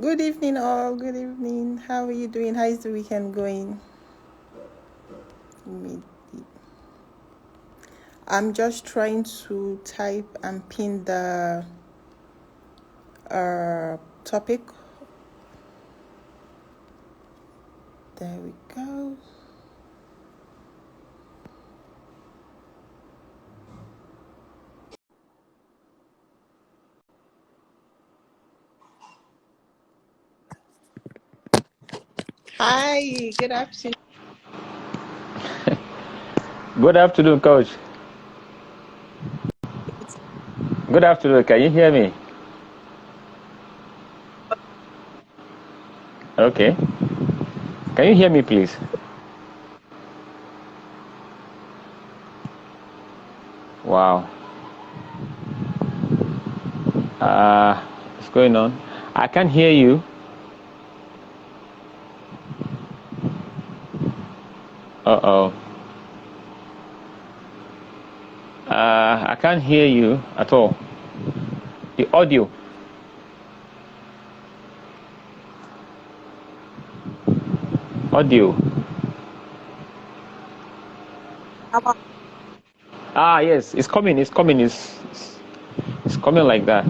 Good evening, all. Good evening. How are you doing? How is the weekend going? I'm just trying to type and pin the topic. There we go. Hi, good afternoon. Good afternoon, Coach. Good afternoon. Can you hear me? Okay. Can you hear me, please? Wow. What's going on? I can't hear you. Uh-oh. I can't hear you at all. The audio. Audio. Yes. It's coming. It's coming. It's coming like that.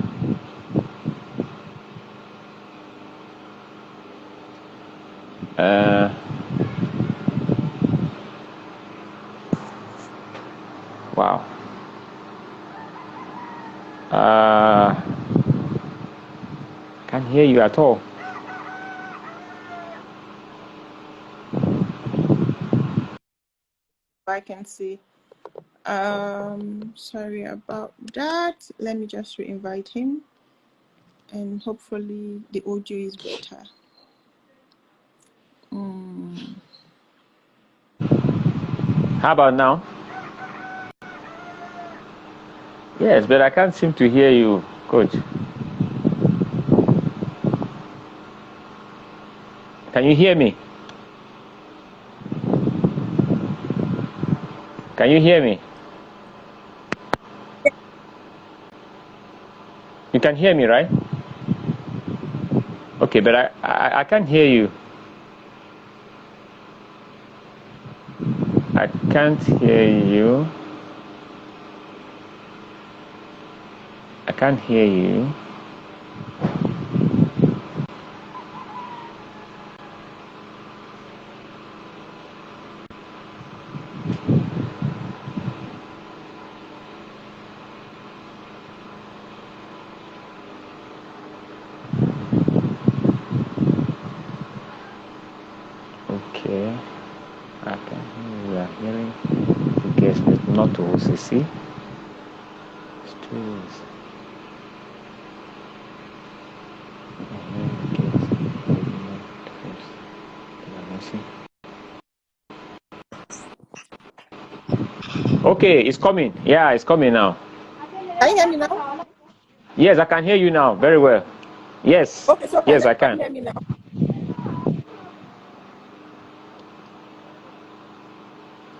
Wow. Can't hear you at all. I can see. Sorry about that. Let me just re-invite him, and hopefully the audio is better. How about now? Yes, but I can't seem to hear you, Coach. Can you hear me? Can you hear me? You can hear me, right? Okay, but I can't hear you. I can't hear you. I can't hear you. Okay. I can hear you. We are hearing the guest, but not to OCC. Stools. Okay, it's coming. Yeah, it's coming now. Can you hear me now? Yes, I can hear you now very well. Yes. Okay, so can Yes, I everybody can. hear me now?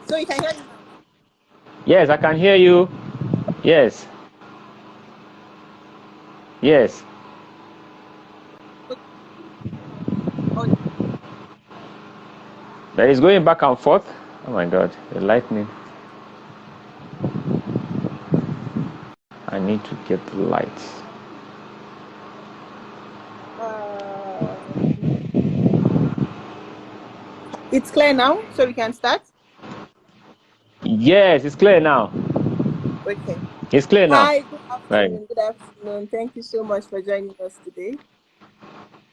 So you can hear me now? Yes, I can hear you. Yes. Yes. But it's going back and forth. Oh my God, the lightning. I need to get the lights. It's clear now, so we can start. Yes, it's clear now. Okay. It's clear now. Hi, good Right. afternoon. Good afternoon. Thank you so much for joining us today.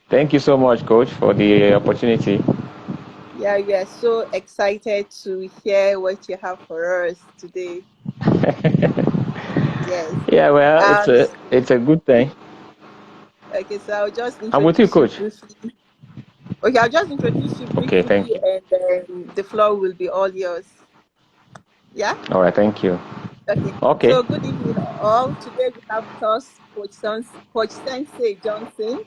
Thank you so much, Coach, for the opportunity. Yeah, we are so excited to hear what you have for us today. Yes. Yeah, well, Um, it's a good thing. okay, so I'll just I'm with you, introduce you Coach. briefly. Okay, I'll just introduce you Okay, thank briefly you. and then the floor will be all yours. Yeah? All right, thank you. Okay. Okay. So good evening all. Today we have with us Coach Sensei Johnson.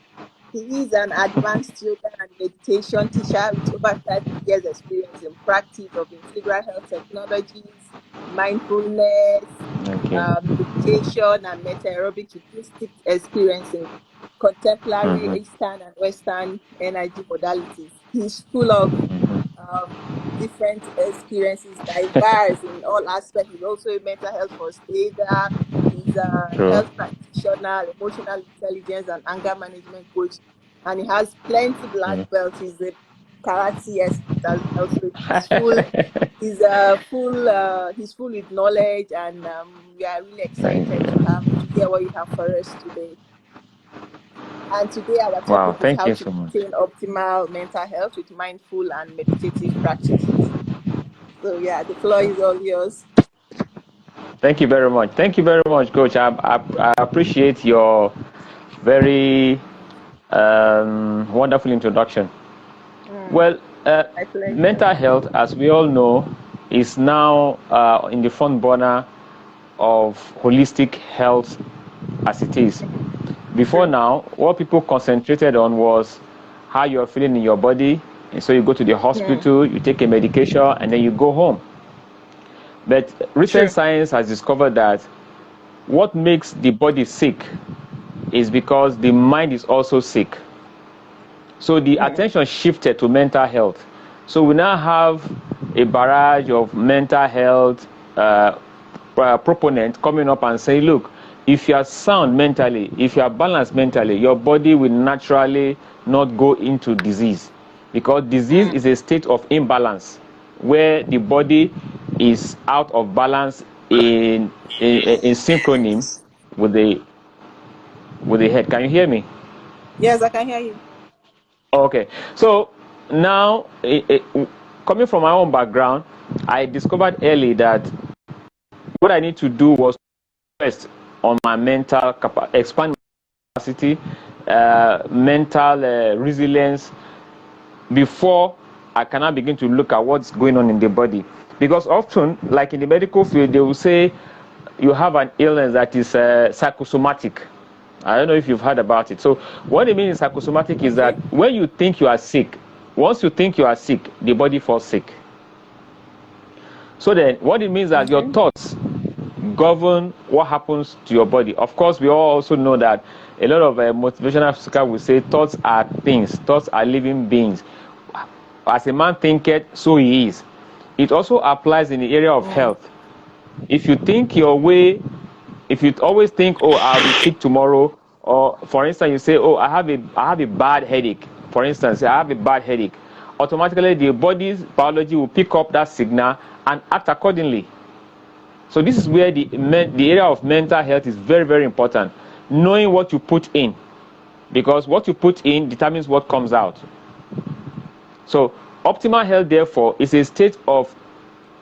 He is an advanced yoga and meditation teacher with over 30 years experience in practice of integral health technologies, mindfulness, Okay. meditation, and meta aerobic with deep experience in contemporary Eastern and Western energy modalities. He's full of different experiences, diverse in all aspects. He's also a mental health first aider. He's a True. health practitioner, emotional intelligence and anger management coach, and he has plenty black belts. He's a karate expert as well. So he's full. He's full with knowledge, and we are really excited to hear what you have for us today. And today our Wow, topic is thank how you to so much. maintain optimal mental health with mindful and meditative practices. So yeah, the floor is all yours. Thank you very much. Thank you very much, Coach. I appreciate your very wonderful introduction. Well, My pleasure. mental health, as we all know, is now in the front burner of holistic health as it is. Before True. now, what people concentrated on was how you're feeling in your body. And so you go to the hospital, you take a medication, and then you go home. But recent True. science has discovered that what makes the body sick is because the mind is also sick. So the attention shifted to mental health. So we now have a barrage of mental health proponents coming up and saying, look, if you are sound mentally, if you are balanced mentally, your body will naturally not go into disease. Because disease is a state of imbalance where the body is out of balance in synchrony with the head. Can you hear me? Yes, I can hear you. Okay, so now coming from my own background, I discovered early that what I need to do was first on my mental expand my capacity, mental resilience before I cannot begin to look at what's going on in the body. Because often, like in the medical field, they will say you have an illness that is psychosomatic. I don't know if you've heard about it. So what it means in psychosomatic is that when you think you are sick, once you think you are sick, the body falls sick. So then what it means is that your thoughts govern what happens to your body. Of course, we all also know that a lot of motivational speakers will say thoughts are things, thoughts are living beings. As a man thinketh, so he is. It also applies in the area of health. If you think your way, if you always think, oh, I'll be sick tomorrow, or for instance, you say, oh, I have a bad headache. For instance, I have a bad headache. Automatically, the body's biology will pick up that signal and act accordingly. So this is where the area of mental health is very, very important. Knowing what you put in, because what you put in determines what comes out. So optimal health, therefore, is a state of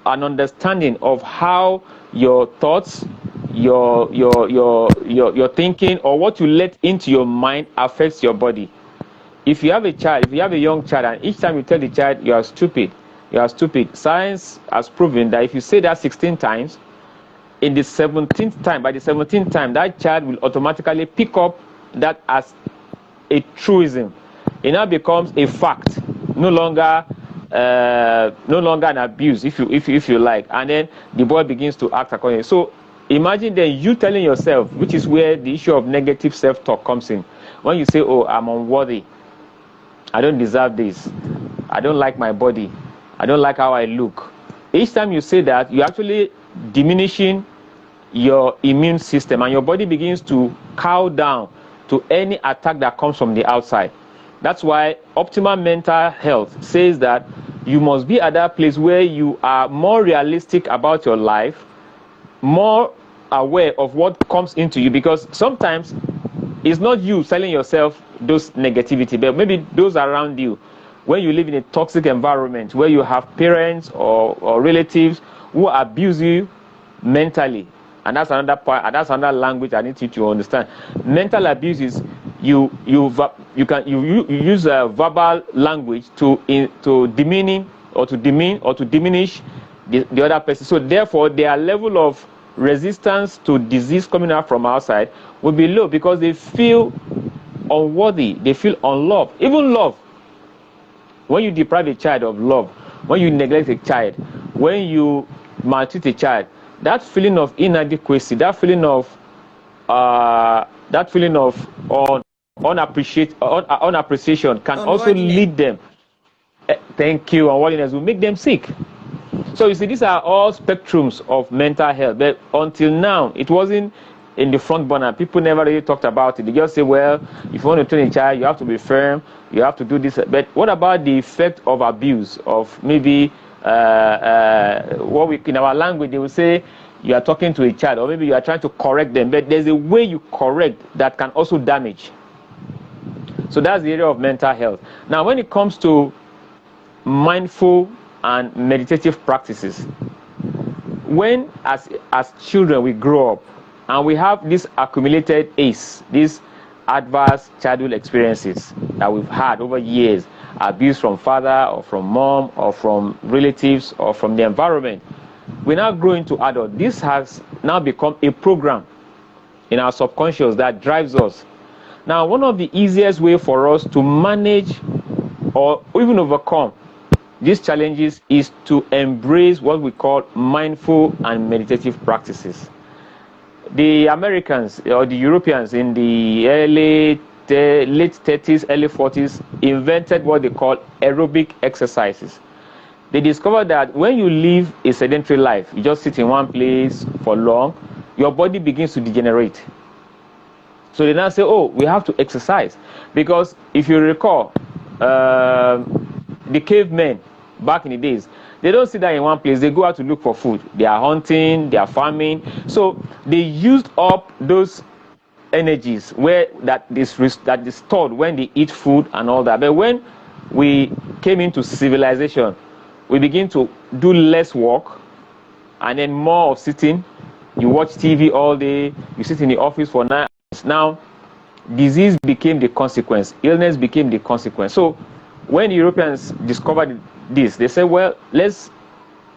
an understanding of how your thoughts, your thinking, or what you let into your mind affects your body. If you have a child, if you have a young child, and each time you tell the child you are stupid, science has proven that if you say that 16 times, in the 17th time, by the 17th time, that child will automatically pick up that as a truism. It now becomes a fact, no longer an abuse, if you like, and then the boy begins to act accordingly. So imagine then you telling yourself, which is where the issue of negative self-talk comes in. When you say, oh, I'm unworthy, I don't deserve this, I don't like my body, I don't like how I look. Each time you say that, you're actually diminishing your immune system, and your body begins to cow down to any attack that comes from the outside. That's why optimal mental health says that you must be at that place where you are more realistic about your life, more aware of what comes into you, because sometimes it's not you telling yourself those negativity, but maybe those around you. When you live in a toxic environment where you have parents or relatives who abuse you mentally, and that's another part, and that's another language I need you to understand. Mental abuse is you use verbal language to demean or to diminish the other person. So therefore, their level of resistance to disease coming out from outside will be low, because they feel unworthy, they feel unloved. Even love, when you deprive a child of love, when you neglect a child, when you maltreat a child, that feeling of inadequacy, that feeling of unappreciation can also Unworthiness. lead them. Thank you. Unworthiness will make them sick. So you see, these are all spectrums of mental health. But until now, it wasn't in the front burner. People never really talked about it. They just say, well, if you want to train a child, you have to be firm, you have to do this. But what about the effect of abuse, of maybe what we in our language they will say you are talking to a child, or maybe you are trying to correct them, but there's a way you correct that can also damage. So that's the area of mental health. Now when it comes to mindful and meditative practices, when as children we grow up and we have this accumulated ACE, these adverse childhood experiences that we've had over years, abuse from father or from mom or from relatives or from the environment, we now grow into adult. This has now become a program in our subconscious that drives us. Now, one of the easiest way for us to manage or even overcome these challenges is to embrace what we call mindful and meditative practices. The Americans or the Europeans in the late 30s, early 40s invented what they call aerobic exercises. They discovered that when you live a sedentary life, you just sit in one place for long, your body begins to degenerate. So they now say, oh, we have to exercise. Because if you recall, the cavemen back in the days, they don't sit down in one place, they go out to look for food. They are hunting, they are farming. So they used up those energies where that is stored when they eat food and all that. But when we came into civilization, we begin to do less work and then more of sitting. You watch TV all day, you sit in the office for 9 hours. Now, disease became the consequence, illness became the consequence. So when Europeans discovered this, they said, well, let's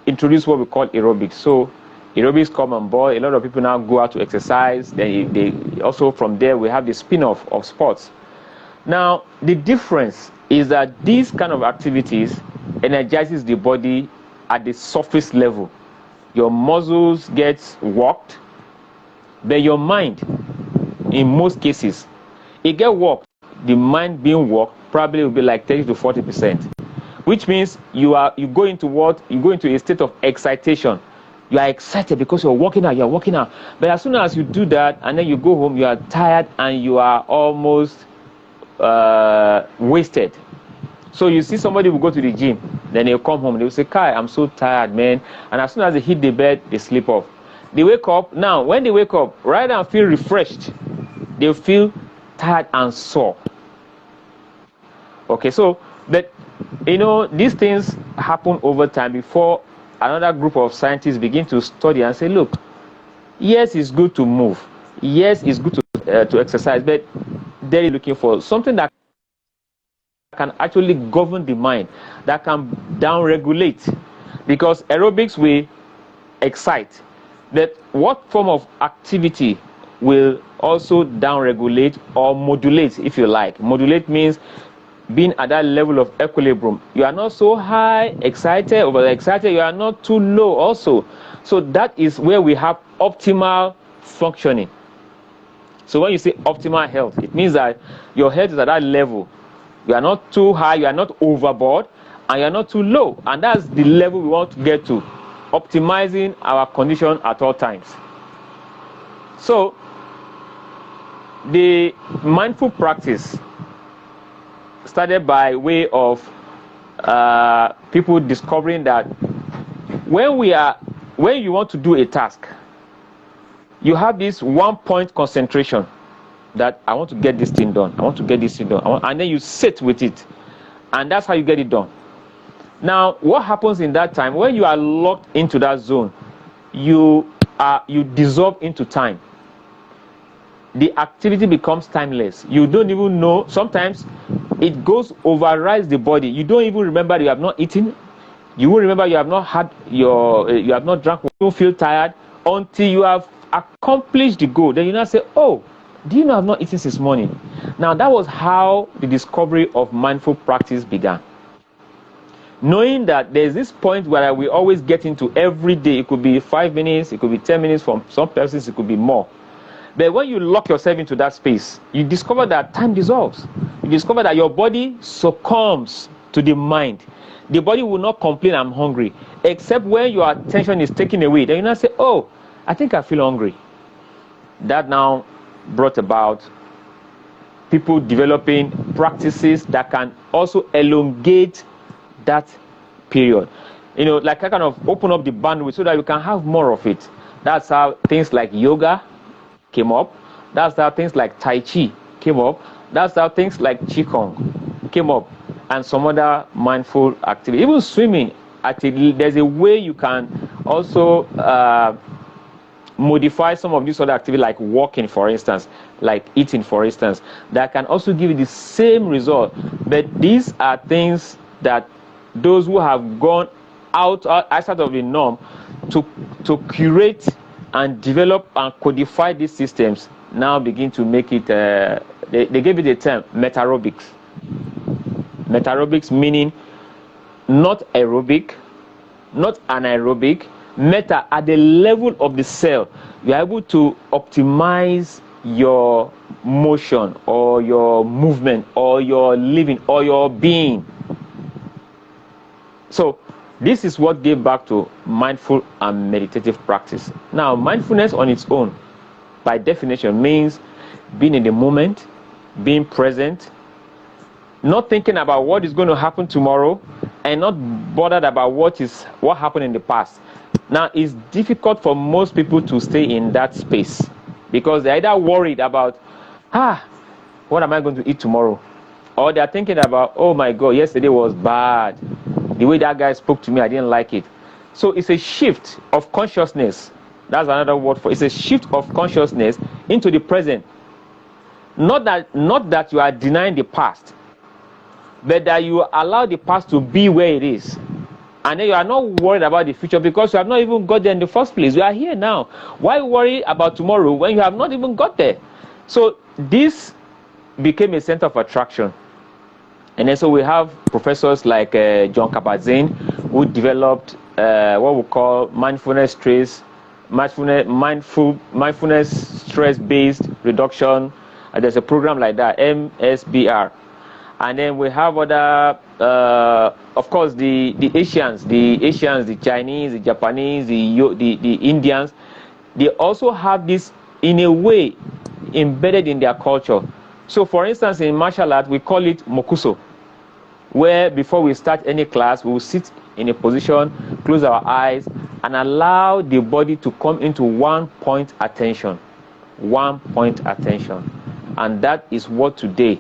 introduce what we call aerobics. So aerobics come on board. A lot of people now go out to exercise. They also, from there, we have the spin-off of sports. Now, the difference is that these kind of activities energizes the body at the surface level. Your muscles get worked, but your mind, in most cases, it get worked. The mind being worked probably will be like 30 to 40%, which means you go into a state of excitation. You are excited because you're working out. But as soon as you do that and then you go home, you are tired and you are almost wasted. So you see somebody will go to the gym, then they'll come home, they'll say, Kai, I'm so tired, man. And as soon as they hit the bed, they sleep off. They wake up. Now, when they wake up, rather than feel refreshed, they'll feel tired and sore. Okay, so, but, these things happen over time before another group of scientists begin to study and say, look, yes, it's good to move. Yes, it's good to exercise, but they're looking for something that can actually govern the mind, that can down-regulate. Because aerobics will excite. But what form of activity will also down-regulate or modulate, if you like? Modulate means being at that level of equilibrium. You are not so high, excited, overexcited. You are not too low also. So that is where we have optimal functioning. So when you say optimal health, it means that your health is at that level. You are not too high, you are not overboard, and you are not too low. And that's the level we want to get to, optimizing our condition at all times. So the mindful practice started by way of people discovering that when you want to do a task, you have this one-point concentration that I want to get this thing done. I want to get this thing done. And then you sit with it. And that's how you get it done. Now, what happens in that time, when you are locked into that zone, you dissolve into time. The activity becomes timeless. You don't even know. Sometimes it overrides the body. You don't even remember you have not eaten. You will remember you have not had you have not drunk. You don't feel tired until you have accomplished the goal. Then you now say, oh, do you know I've not eaten since morning? Now, that was how the discovery of mindful practice began. Knowing that there's this point where we always get into every day. It could be 5 minutes, it could be 10 minutes, from some persons it could be more. But when you lock yourself into that space, you discover that time dissolves. You discover that your body succumbs to the mind. The body will not complain, I'm hungry, except when your attention is taken away. Then you now say, oh, I think I feel hungry. That now brought about people developing practices that can also elongate that period. Like I kind of open up the bandwidth so that you can have more of it. That's how things like yoga came up. That's how things like Tai Chi came up. That's how things like Qigong came up, and some other mindful activity. Even swimming, there's a way you can also modify some of these other activities, like walking, for instance, like eating, for instance, that can also give you the same result. But these are things that those who have gone outside of the norm to curate and develop and codify these systems now begin to make it, they gave it the term metarobics. Metarobics meaning not aerobic, not anaerobic, meta at the level of the cell. You are able to optimize your motion or your movement or your living or your being. So this is what gave back to mindful and meditative practice. Now, mindfulness on its own, by definition, means being in the moment, being present, not thinking about what is going to happen tomorrow, and not bothered about what happened in the past. Now, it's difficult for most people to stay in that space because they're either worried about, what am I going to eat tomorrow? Or they're thinking about, oh my God, yesterday was bad. The way that guy spoke to me, I didn't like it. So it's a shift of consciousness. That's another word for it. It's a shift of consciousness into the present. Not that you are denying the past, but that you allow the past to be where it is. And then you are not worried about the future because you have not even got there in the first place. You are here now. Why worry about tomorrow when you have not even got there? So this became a center of attraction. And then so we have professors like John Kabat-Zinn, who developed what we call mindfulness stress-based reduction. There's a program like that, MSBR. And then we have other, of course, the Asians, the Chinese, the Japanese, the Indians. They also have this, in a way, embedded in their culture. So, for instance, in martial art, we call it mokuso, where before we start any class, we will sit in a position, close our eyes, and allow the body to come into one point attention. One point attention. And that is what today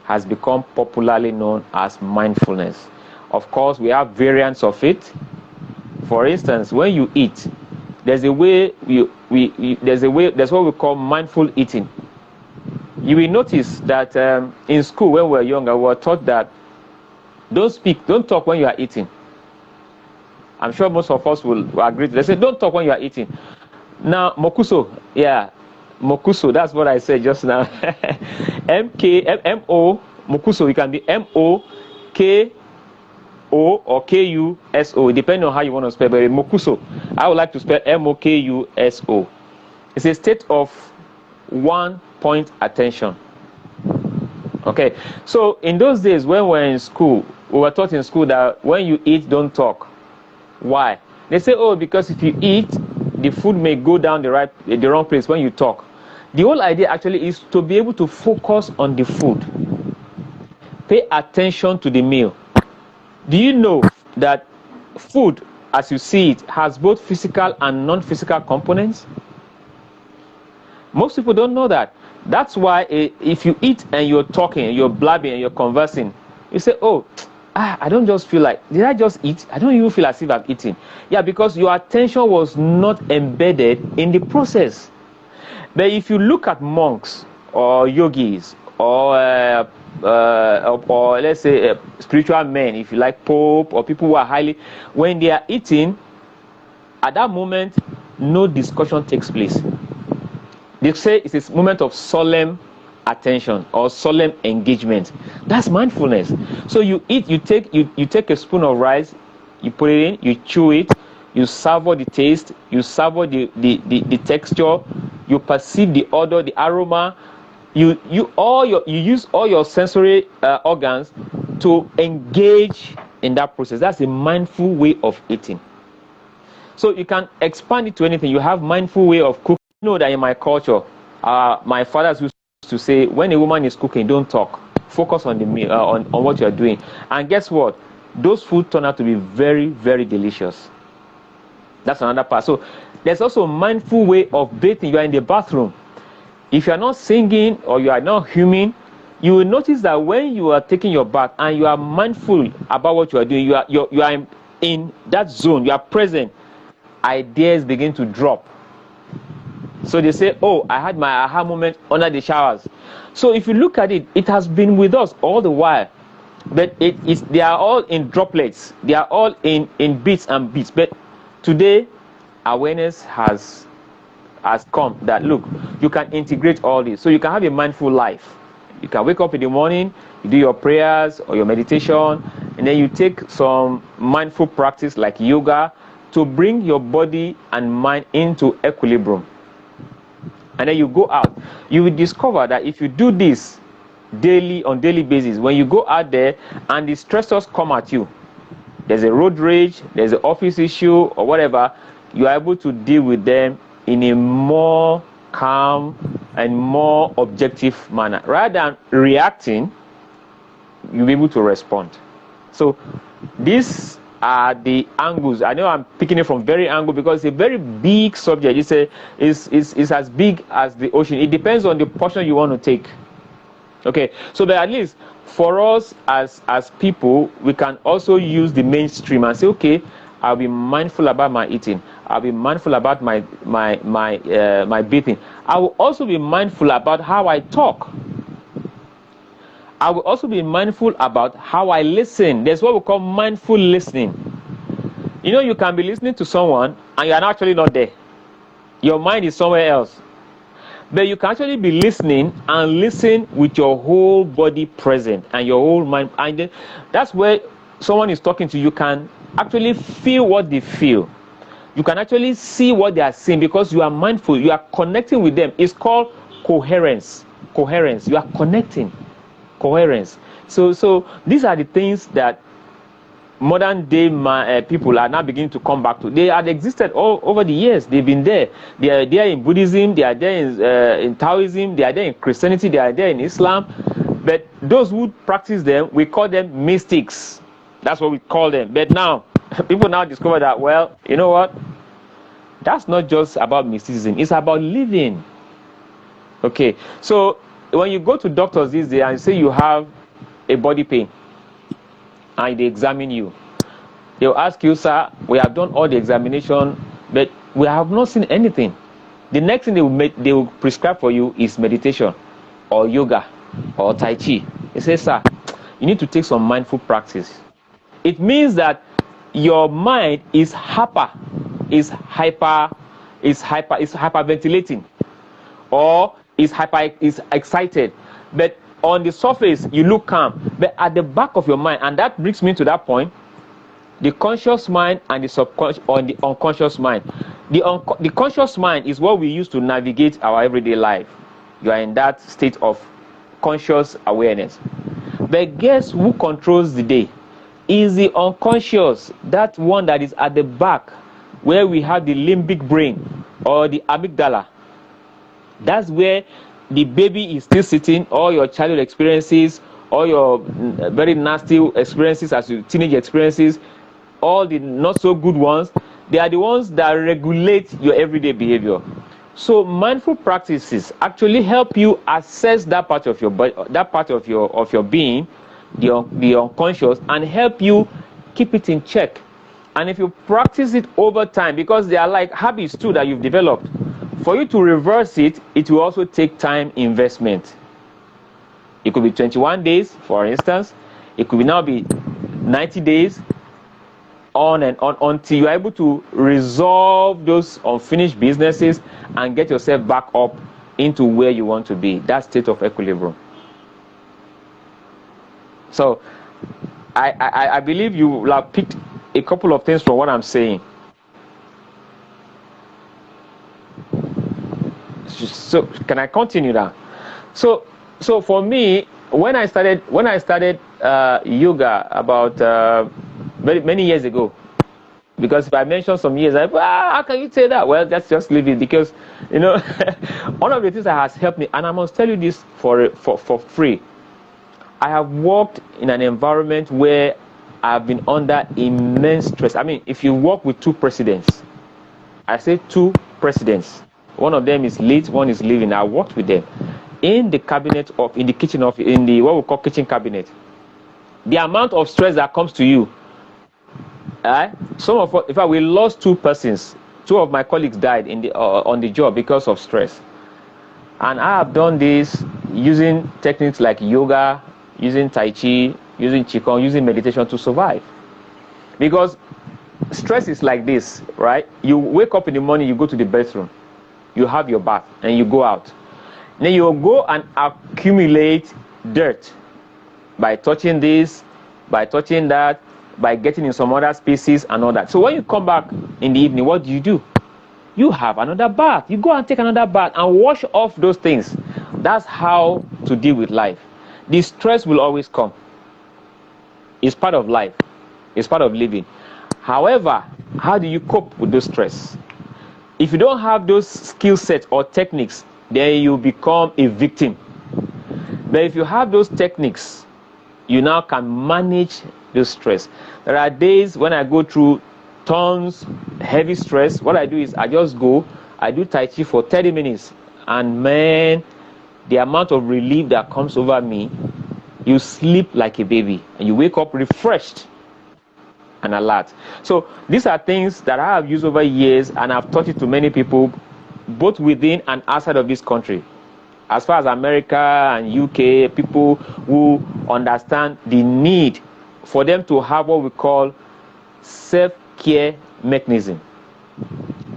has become popularly known as mindfulness. Of course, we have variants of it. For instance, when you eat, there's a way there's what we call mindful eating. You will notice that in school when we were younger, we were taught that don't talk when you are eating. I'm sure most of us will agree. They say don't talk when you are eating. Now, mokuso, mokuso, that's what I said just now. M-O, mokuso, it can be M-O-K-O or K-U-S-O, depending on how you want to spell, but mokuso, I would like to spell M-O-K-U-S-O. It's a state of one point attention. Okay, so in those days when we were in school, we were taught in school that when you eat, don't talk. Why? They say, oh, because if you eat, the food may go down the wrong place when you talk. The whole idea actually is to be able to focus on the food. Pay attention to the meal. Do you know that food, as you see it, has both physical and non-physical components? Most people don't know that. That's why if you eat and you're talking, you're blabbing and you're conversing, you say, oh, I don't just feel like, did I just eat? I don't even feel as if I'm eating. Yeah, because your attention was not embedded in the process. But if you look at monks or yogis or let's say spiritual men, if you like Pope or people who are highly, when they are eating, at that moment, no discussion takes place. They say it's a moment of solemn attention or solemn engagement. That's mindfulness. So you eat, you take a spoon of rice, you put it in, you chew it, you savor the taste, you savor the texture, you perceive the odor, the aroma. You use all your sensory organs to engage in that process. That's a mindful way of eating. So you can expand it to anything. You have mindful way of cooking. You know that in my culture, my fathers used to say, when a woman is cooking, don't talk. Focus on the meal, on what you are doing. And guess what? Those food turn out to be very, very delicious. That's another part. So there's also a mindful way of bathing. You are in the bathroom. If you are not singing or you are not humming, you will notice that when you are taking your bath and you are mindful about what you are doing, you are in that zone, you are present, ideas begin to drop. So they say, oh, I had my aha moment under the showers. So if you look at it, it has been with us all the while. But they are all in droplets. They are all in bits and bits. But today, awareness has come that, look, you can integrate all this. So you can have a mindful life. You can wake up in the morning, you do your prayers or your meditation, and then you take some mindful practice like yoga to bring your body and mind into equilibrium. And then you go out. You will discover that if you do this on daily basis, when you go out there and the stressors come at you, there's a road rage, there's an office issue or whatever, you are able to deal with them in a more calm and more objective manner. Rather than reacting, you'll be able to respond. So these are the angles. I know I'm picking it from very angle because it's a very big subject. It's as big as the ocean. It depends on the portion you want to take. Okay, so but at least for us as people, we can also use the mainstream and say, okay, I'll be mindful about my eating. I'll be mindful about my breathing. I will also be mindful about how I talk. I will also be mindful about how I listen. There's what we call mindful listening. You know, you can be listening to someone and you're actually not there. Your mind is somewhere else. But you can actually be listening and listen with your whole body present and your whole mind. And then that's where someone is talking to you, can actually feel what they feel. You can actually see what they are saying because you are mindful. You are connecting with them. It's called coherence. Coherence. You are connecting. Coherence. So these are the things that modern day people are now beginning to come back to. They had existed all over the years. They've been there. They are there in Buddhism. They are there in Taoism. They are there in Christianity. They are there in Islam. But those who practice them, we call them mystics. That's what we call them. But now, people now discover that, well, you know what? That's not just about mysticism. It's about living. Okay. So when you go to doctors these days and say you have a body pain, and they examine you, they'll ask you, sir, we have done all the examination, but we have not seen anything. The next thing they will prescribe for you is meditation or yoga or tai chi. They say, sir, you need to take some mindful practice. It means that your mind is hyperventilating, or is excited. But on the surface, you look calm, but at the back of your mind, and that brings me to that point, the conscious mind and the subconscious, or the unconscious mind. The conscious mind is what we use to navigate our everyday life. You are in that state of conscious awareness. But guess who controls the day? Is the unconscious, that one that is at the back, where we have the limbic brain or the amygdala. That's where the baby is still sitting. All your childhood experiences, all your very nasty experiences as your teenage experiences, all the not so good ones, they are the ones that regulate your everyday behavior. So mindful practices actually help you assess that part of your body, that part of your being, the unconscious, and help you keep it in check. And if you practice it over time, because they are like habits too that you've developed, for you to reverse it, it will also take time investment. It could be 21 days, for instance. It could now be 90 days, on and on, until you're able to resolve those unfinished businesses and get yourself back up into where you want to be, that state of equilibrium. So I believe you will have picked a couple of things from what I'm saying. So can I continue now? So for me, when I started yoga about many years ago, because if I mention some years, how can you say that? Well, let's just leave it, because one of the things that has helped me, and I must tell you this for free. I have worked in an environment where I've been under immense stress. I mean, if you work with two presidents, I say two presidents. One of them is late, one is living. I worked with them in the cabinet in the kitchen in the what we call kitchen cabinet. The amount of stress that comes to you. In fact, we lost two persons. Two of my colleagues died on the job because of stress. And I have done this using techniques like yoga, using Tai Chi, using Qigong, using meditation to survive. Because stress is like this, right? You wake up in the morning, you go to the bathroom, you have your bath, and you go out. Then you go and accumulate dirt by touching this, by touching that, by getting in some other species and all that. So when you come back in the evening, what do? You have another bath. You go and take another bath and wash off those things. That's how to deal with life. The stress will always come. It's part of life. It's part of living. However, how do you cope with those stress? If you don't have those skill sets or techniques, then you become a victim. But if you have those techniques, you now can manage the stress. There are days when I go through tons, heavy stress. What I do is I just go, I do Tai Chi for 30 minutes. And man, the amount of relief that comes over me, you sleep like a baby. And you wake up refreshed and alert. So these are things that I have used over years, and I've taught it to many people, both within and outside of this country. As far as America and UK, people who understand the need for them to have what we call self-care mechanism.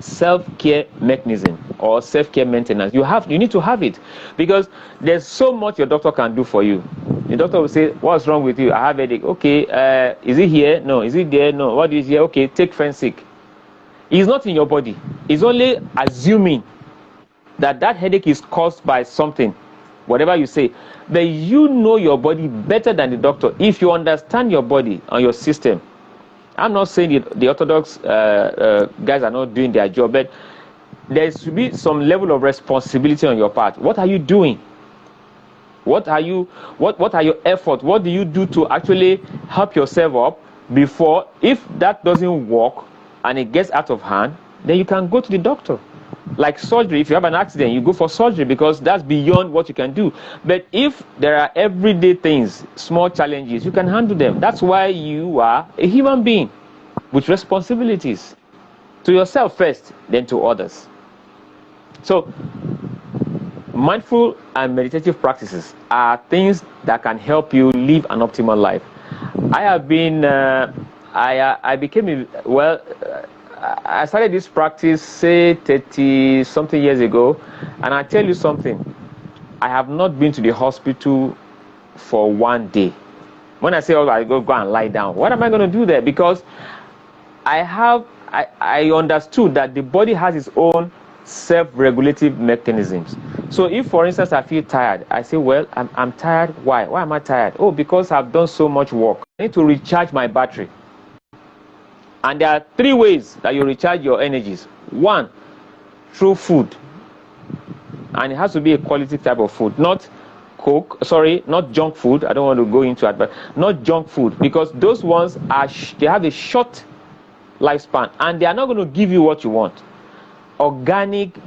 Self-care mechanism or self-care maintenance. You need to have it, because there's so much your doctor can do for you. The doctor will say, what's wrong with you? I have a headache. Okay, is it here? No. Is it there? No. What is here? Okay, take Fensic. It's not in your body. It's only assuming that headache is caused by something, whatever you say. But you know your body better than the doctor. If you understand your body and your system. I'm not saying the orthodox guys are not doing their job, but there should be some level of responsibility on your part. What are you doing? What are your efforts? What do you do to actually help yourself up before, if that doesn't work and it gets out of hand, then you can go to the doctor. Like surgery, if you have an accident, you go for surgery, because that's beyond what you can do. But if there are everyday things, small challenges, you can handle them. That's why you are a human being with responsibilities to yourself first, then to others. So mindful and meditative practices are things that can help you live an optimal life. I have been, I started this practice, say 30 something years ago, and I tell you something, I have not been to the hospital for one day. When I say, I go and lie down, what am I going to do there? Because I understood that the body has its own self-regulative mechanisms. So if, for instance, I feel tired, I say, well, I'm tired. Why am I tired? Oh, because I've done so much work. I need to recharge my battery. And there are three ways that you recharge your energies. One, through food. And it has to be a quality type of food, not not junk food. I don't want to go into it, but not junk food, because those ones they have a short lifespan and they are not going to give you what you want. Organic,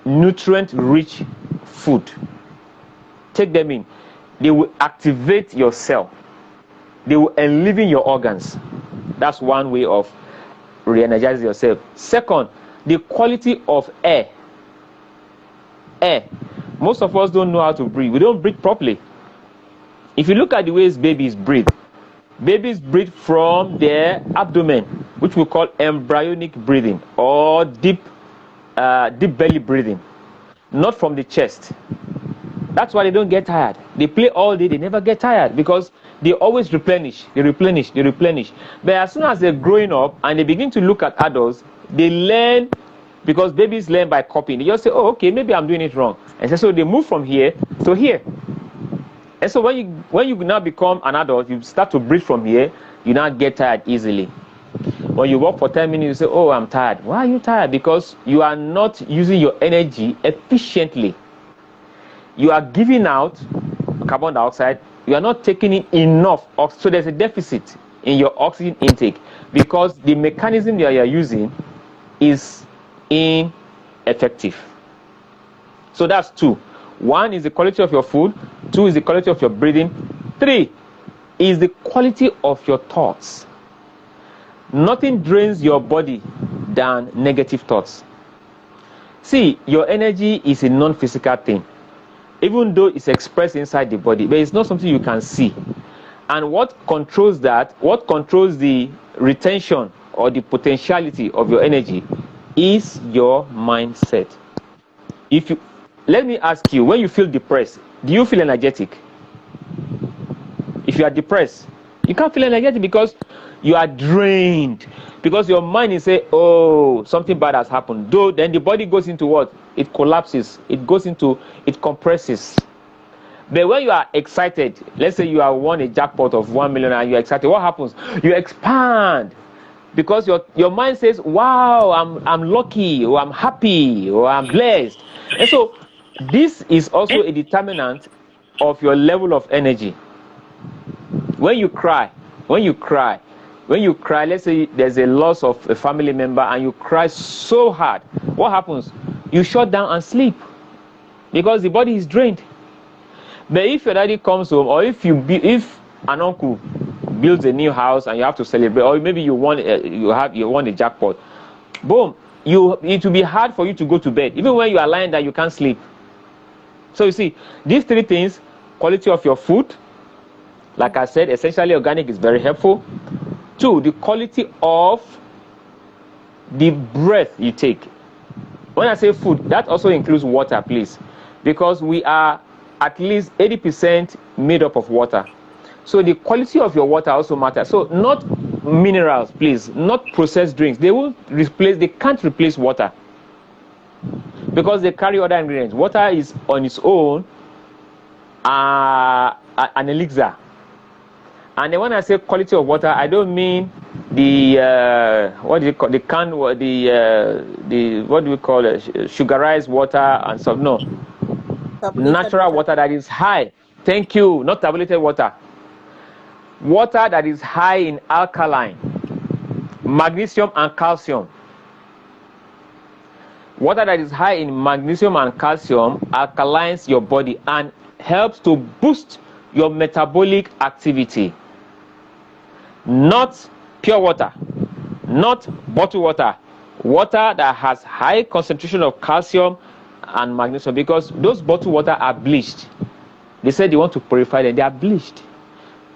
nutrient-rich food. Take them in. They will activate your cell. They will enliven your organs. That's one way of re-energizing yourself. Second, the quality of air. Air. Most of us don't know how to breathe. We don't breathe properly. If you look at the ways babies breathe from their abdomen, which we call embryonic breathing or deep belly breathing, not from the chest. That's why they don't get tired. They play all day, they never get tired, because they always replenish. But as soon as they're growing up and they begin to look at adults, they learn because babies learn by copying. They just say, oh, okay, maybe I'm doing it wrong. And so they move from here to here. And so when you now become an adult, you start to breathe from here, you now get tired easily. When you walk for 10 minutes, you say, oh, I'm tired. Why are you tired? Because you are not using your energy efficiently. You are giving out carbon dioxide. You are not taking in enough oxygen. So there's a deficit in your oxygen intake because the mechanism that you are using is ineffective. So that's 2. 1 is the quality of your food. 2 is the quality of your breathing. 3 is the quality of your thoughts. Nothing drains your body than negative thoughts. See, your energy is a non-physical thing, even though it's expressed inside the body, but it's not something you can see. And what controls that, what controls the retention or the potentiality of your energy is your mindset. Let me ask you, when you feel depressed, do you feel energetic? If you are depressed, you can't feel energetic because you are drained. Because your mind is saying, oh, something bad has happened. Though then the body goes into what? It collapses. It compresses. But when you are excited, let's say you have won a jackpot of 1 million and you're excited, what happens? You expand. Because your mind says, wow, I'm lucky, or I'm happy, or I'm blessed. And so this is also a determinant of your level of energy. When you cry, let's say there's a loss of a family member and you cry so hard, what happens? You shut down and sleep because the body is drained. But if your daddy comes home, or if an uncle builds a new house and you have to celebrate, or maybe you won a jackpot, boom, it will be hard for you to go to bed. Even when you are lying there, you can't sleep. So you see, these 3 things: quality of your food, like I said, essentially organic is very helpful. 2, the quality of the breath you take. When I say food, that also includes water, please, because we are at least 80% made up of water. So the quality of your water also matters. So not minerals, please, not processed drinks. They can't replace water because they carry other ingredients. Water is on its own an elixir. And then when I say quality of water, I don't mean the what do you call sugarized water and stuff. No, natural water that is high. Thank you. Not tabulated water. Water that is high in alkaline, magnesium and calcium. Water that is high in magnesium and calcium alkalines your body and helps to boost your metabolic activity. Not pure water, not bottled water. Water that has high concentration of calcium and magnesium, because those bottled water are bleached. They said they want to purify them, they are bleached.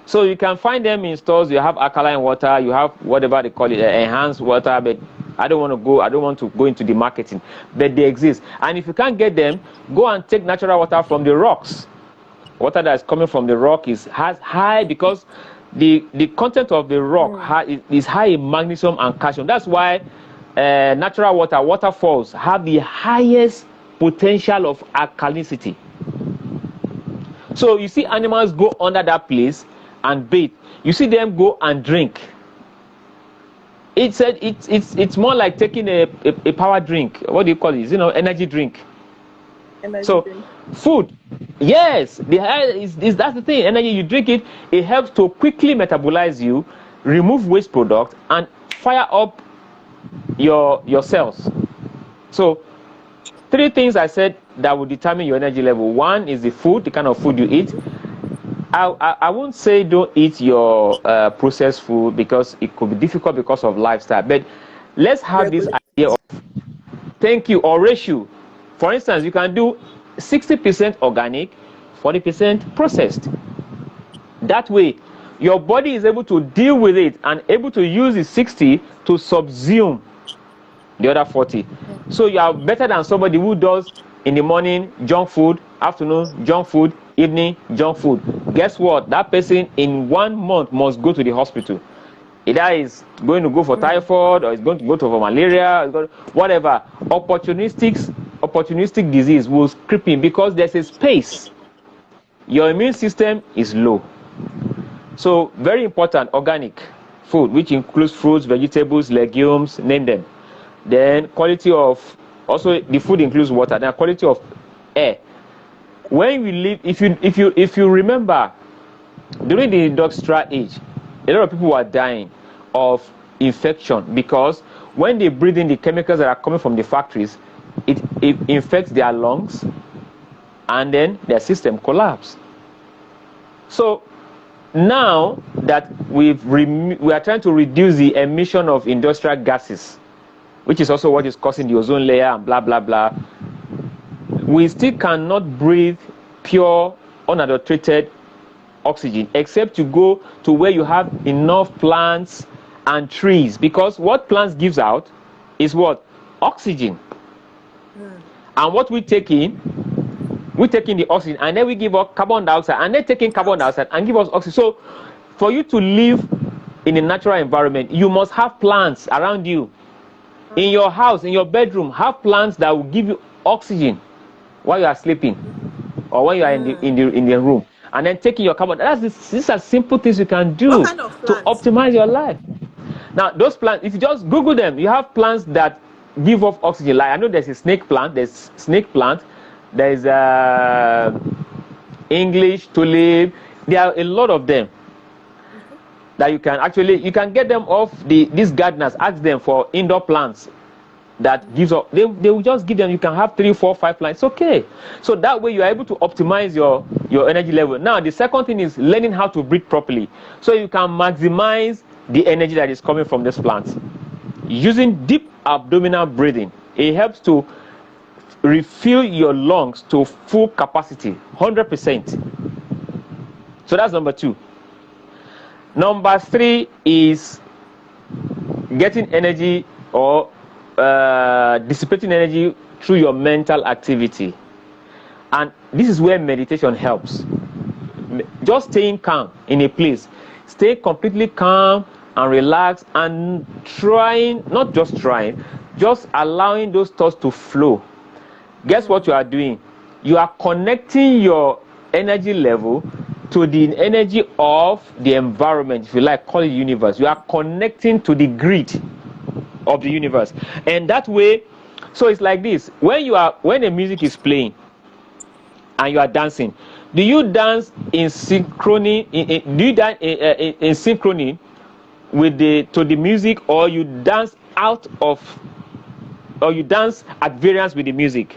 So you can find them in stores. You have alkaline water, you have whatever they call it, enhanced water, but I don't want to go into the marketing, but they exist. And if you can't get them, go and take natural water from the rocks. Water that is coming from the rock has high, because the content of the rock is high in magnesium and calcium. That's why natural waterfalls have the highest potential of alkalicity. So you see animals go under that place and bathe. You see them go and drink. It's more like taking a power drink. What do you call it? Energy drink. Food, yes, that's the thing. Energy, you drink it, it helps to quickly metabolize you, remove waste products, and fire up your cells. So 3 things I said that will determine your energy level. 1 is the food, the kind of food you eat. I won't say don't eat your processed food, because it could be difficult because of lifestyle. But let's have this idea of, thank you, or ratio. For instance, you can do 60% organic, 40% processed. That way, your body is able to deal with it and able to use the 60 to subsume the other 40. So you are better than somebody who does in the morning junk food, afternoon junk food, evening junk food. Guess what? That person in 1 month must go to the hospital. Either is going to go for typhoid, or it's going to go for malaria, whatever. Opportunistic disease will creep in because there's a space. Your immune system is low. So very important, organic food, which includes fruits, vegetables, legumes, name them. Then quality of, also the food includes water. Then quality of air. When we live, if you remember, during the industrial age, a lot of people were dying of infection because when they breathe in the chemicals that are coming from the factories, it infects their lungs, and then their system collapses. So now that we are trying to reduce the emission of industrial gases, which is also what is causing the ozone layer and blah blah blah, we still cannot breathe pure, unadulterated oxygen except to go to where you have enough plants and trees, because what plants gives out is what? Oxygen. And what we take in the oxygen, and then we give up carbon dioxide, and then take in carbon dioxide and give us oxygen. So for you to live in a natural environment, you must have plants around you. In your house, in your bedroom, have plants that will give you oxygen while you are sleeping, or when you are in the room, and then taking your carbon. These are simple things you can do to optimize your life. Now, those plants, if you just Google them, you have plants that give off oxygen. Like I know there's a snake plant. There's English tulip. There are a lot of them that you can get them off these gardeners. Ask them for indoor plants that gives up. They will just give them. You can have 3, 4, 5 plants. Okay. So that way you are able to optimize your energy level. Now the second thing is learning how to breathe properly, so you can maximize the energy that is coming from these plants. Using deep abdominal breathing, it helps to refill your lungs to full capacity, 100%. So that's number 2. Number 3 is getting energy or dissipating energy through your mental activity. And this is where meditation helps. Just staying calm in a place. Stay completely calm and relaxed, and just allowing those thoughts to flow. Guess what you are doing? You are connecting your energy level to the energy of the environment, if you like, call it universe. You are connecting to the grid of the universe. And that way, so it's like this. When the music is playing and you are dancing, do you dance in synchrony? Do you dance in synchrony to the music, or you dance you dance at variance with the music?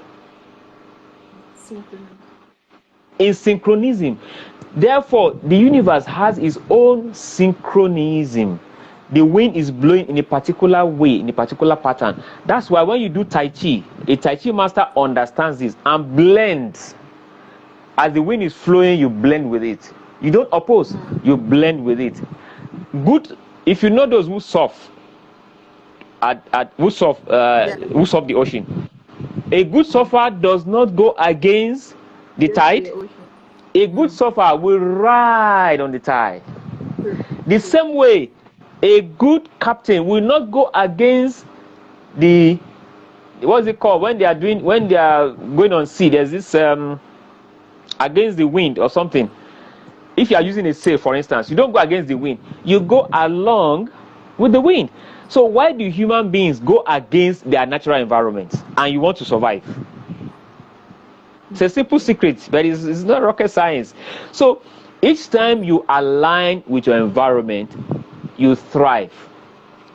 In synchronism. Therefore, the universe has its own synchronism. The wind is blowing in a particular way, in a particular pattern. That's why when you do Tai Chi, a Tai Chi master understands this and blends. As the wind is flowing, you blend with it. You don't oppose, you blend with it. Good. If you know those who surf who surf the ocean, a good surfer does not go against the tide. A good surfer will ride on the tide. The same way, a good captain will not go against what's it called when they are going on sea. There's this against the wind or something. If you are using a sail, for instance, you don't go against the wind. You go along with the wind. So why do human beings go against their natural environment and you want to survive? It's a simple secret, but it's not rocket science. So each time you align with your environment, you thrive.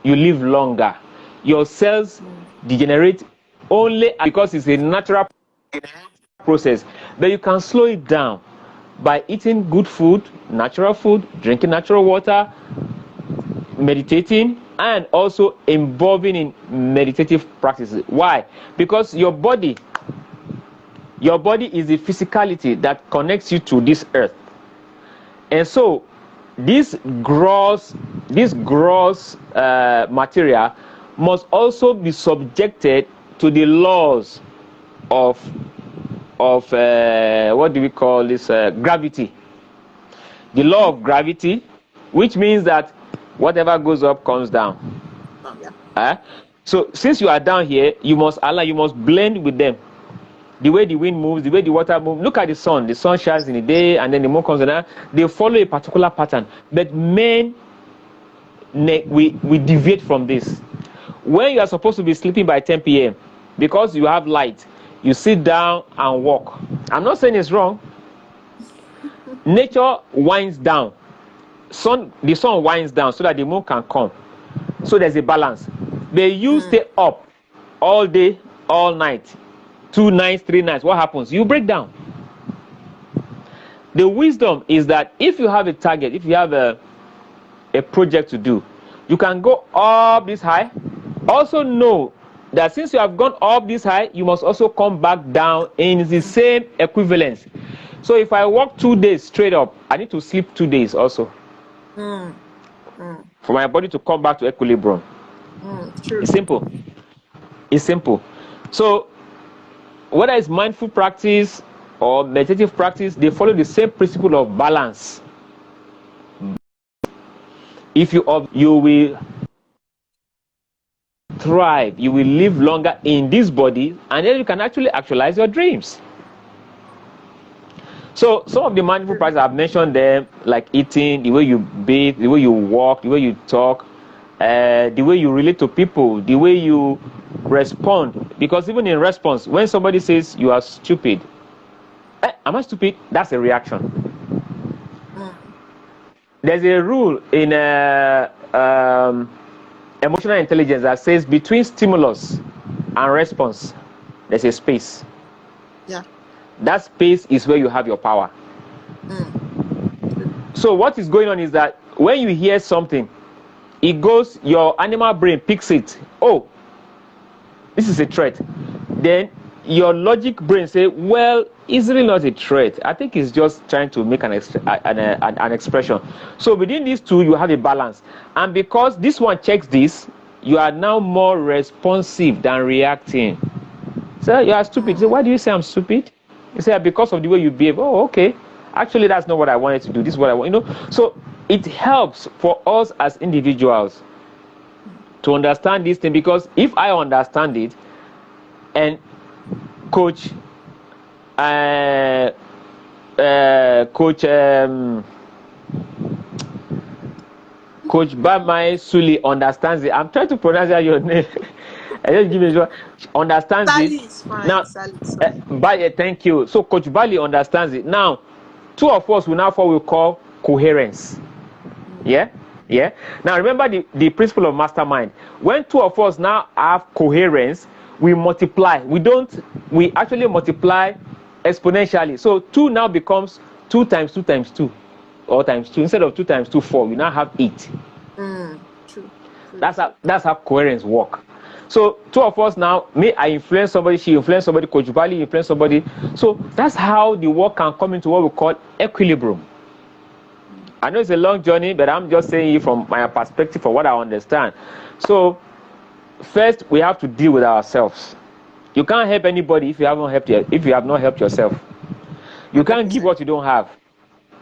You live longer. Your cells degenerate only because it's a natural process. But you can slow it down by eating good food, natural food, drinking natural water, meditating, and also involving in meditative practices. Why? Because your body is the physicality that connects you to this earth. And so this gross material must also be subjected to the laws of what do we call this, gravity. The law of gravity, which means that Whatever goes up comes down. So since you are down here, you must blend with them. The way the wind moves, the way the water moves. Look at the sun. The sun shines in the day, and then the moon comes down. They follow a particular pattern. But men, we deviate from this. When you are supposed to be sleeping by 10 p.m., because you have light, you sit down and walk. I'm not saying it's wrong. Nature winds down. The sun winds down so that the moon can come. So there's a balance. But you stay up all day, all night, 2 nights, 3 nights. What happens? You break down. The wisdom is that if you have a target, if you have a project to do, you can go up this high. Also know that since you have gone up this high, you must also come back down in the same equivalence. So if I walk 2 days straight up, I need to sleep 2 days also. For my body to come back to equilibrium. True. It's simple. It's simple. So whether it's mindful practice or meditative practice, they follow the same principle of balance. If you will thrive, you will live longer in this body, and then you can actually actualize your dreams. So some of the mindful practices I've mentioned them, like eating, the way you bathe, the way you walk, the way you talk, the way you relate to people, the way you respond. Because even in response, when somebody says you are stupid, am I stupid? That's a reaction. There's a rule in emotional intelligence that says between stimulus and response, there's a space. Yeah. That space is where you have your power. So what is going on is that when you hear something, it goes, your animal brain picks it. Oh, this is a threat. Then your logic brain say, well, it's really not a threat. I think it's just trying to make an expression. So within these two, you have a balance. And because this one checks this, you are now more responsive than reacting. So you are stupid. So why do you say I'm stupid? You say because of the way you behave. Oh, okay. Actually, that's not what I wanted to do. This is what I want. So it helps for us as individuals to understand this thing, because if I understand it, and Coach Bamai Suli understands it. I'm trying to pronounce your name. Understands Sally it. is fine. Now, thank you. So Coach Bali understands it. Now, two of us will now what we call coherence. Yeah. Now remember the principle of mastermind. When two of us now have coherence, we multiply. We actually multiply exponentially. So 2 now becomes 2 times 2 times 2, or times 2. Instead of 2 times 2, 4. We now have 8. True. That's how coherence work. So 2 of us now, I influence somebody, she influence somebody, Coach Bali influence somebody. So that's how the work can come into what we call equilibrium. I know it's a long journey, but I'm just saying it from my perspective, for what I understand. So first, we have to deal with ourselves. You can't help anybody if you have not helped yourself. You can't give what you don't have.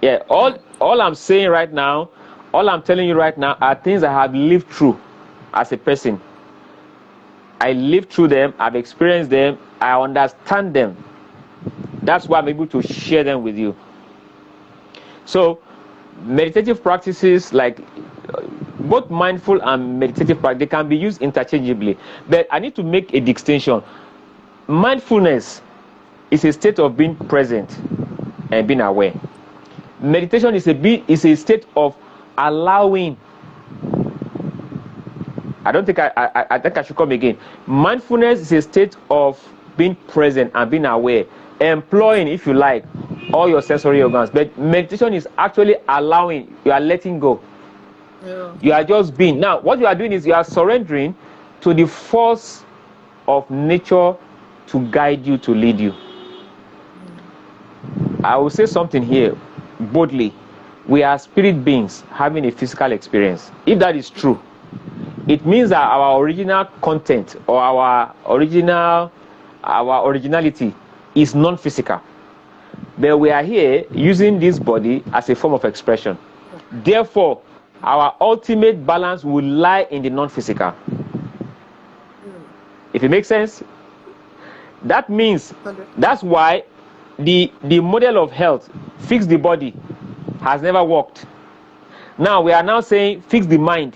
Yeah. All I'm saying right now, all I'm telling you right now are things I have lived through as a person. I lived through them. I've experienced them. I understand them. That's why I'm able to share them with you. So, meditative practices, like both mindful and meditative practice, they can be used interchangeably. But I need to make a distinction. Mindfulness is a state of being present and being aware. Meditation is a state of allowing. I think I should come again. Mindfulness is a state of being present and being aware, employing, if you like, all your sensory organs. But meditation is actually allowing. You are letting go. Yeah. You are just being. Now, what you are doing is you are surrendering to the force of nature to guide you, to lead you. I will say something here boldly. We are spirit beings having a physical experience. If that is true, it means that our original content or our originality is non-physical. But we are here using this body as a form of expression. Therefore, our ultimate balance will lie in the non-physical. If it makes sense, that means 100%. that's why the model of health, fix the body, has never worked. Now we are now saying fix the mind.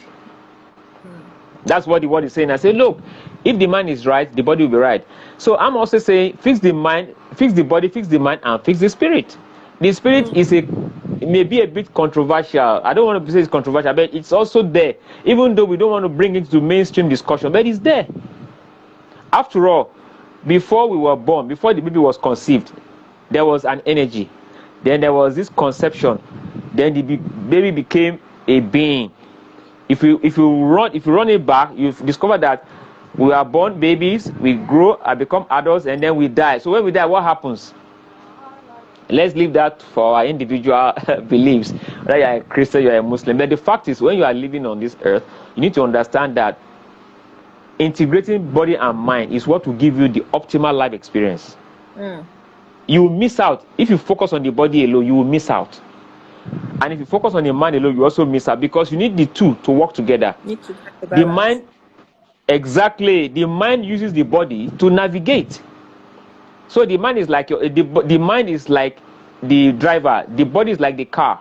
That's what the word is saying. I say, look, if the mind is right, the body will be right. So I'm also saying fix the mind, fix the body, fix the mind, and fix the spirit. The spirit is it may be a bit controversial. I don't want to say it's controversial, but it's also there. Even though we don't want to bring it to mainstream discussion, but it's there. After all, before we were born, before the baby was conceived, there was an energy. Then there was this conception. Then the baby became a being. If you run it back, you discover that we are born babies, we grow and become adults, and then we die. So when we die, what happens? Let's leave that for our individual beliefs. Whether you're a Christian, you're a Muslim. But the fact is, when you are living on this earth, you need to understand that integrating body and mind is what will give you the optimal life experience. You will miss out. If you focus on the body alone, you will miss out. And if you focus on the mind alone, you also miss out, because you need the two to work together. Need to get The mind, exactly. The mind uses the body to navigate. So the mind is like the mind is like the driver. The body is like the car.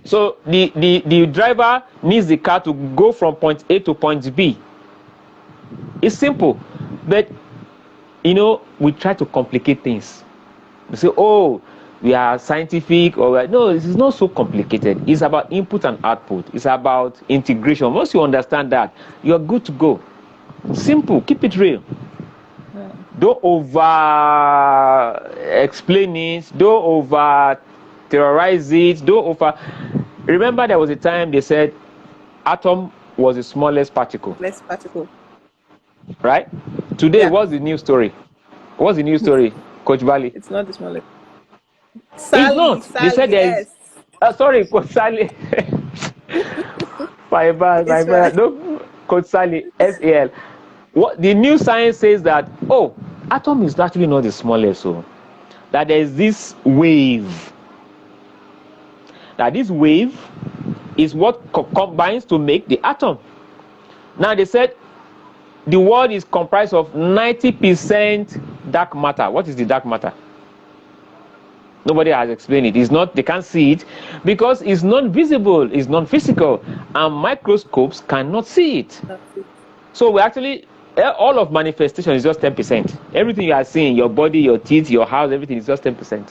So the driver needs the car to go from point A to point B. It's simple, but we try to complicate things. We say, oh, we are scientific, or no, this is not so complicated. It's about input and output. It's about integration. Once you understand that, you're good to go. Simple. Keep it real. Don't over explain it. Don't over terrorize it. Don't over. Remember, there was a time they said atom was the smallest particle. Smallest particle. Right? Today, what's the new story? What's the new story, Coach Bali? It's not the smallest. Sally, it's not. They said there's. Sorry, Coach Sally. my bad. Right. No, Coach Sally, SAL. What the new science says that atom is actually not the smallest. So that there's this wave. That this wave is what combines to make the atom. Now they said the world is comprised of 90% dark matter. What is the dark matter? Nobody has explained it. It's not, they can't see it because it's non-visible, it's non-physical, and microscopes cannot see it. So we actually, all of manifestation is just 10%. Everything you are seeing, your body, your teeth, your house, everything is just 10%.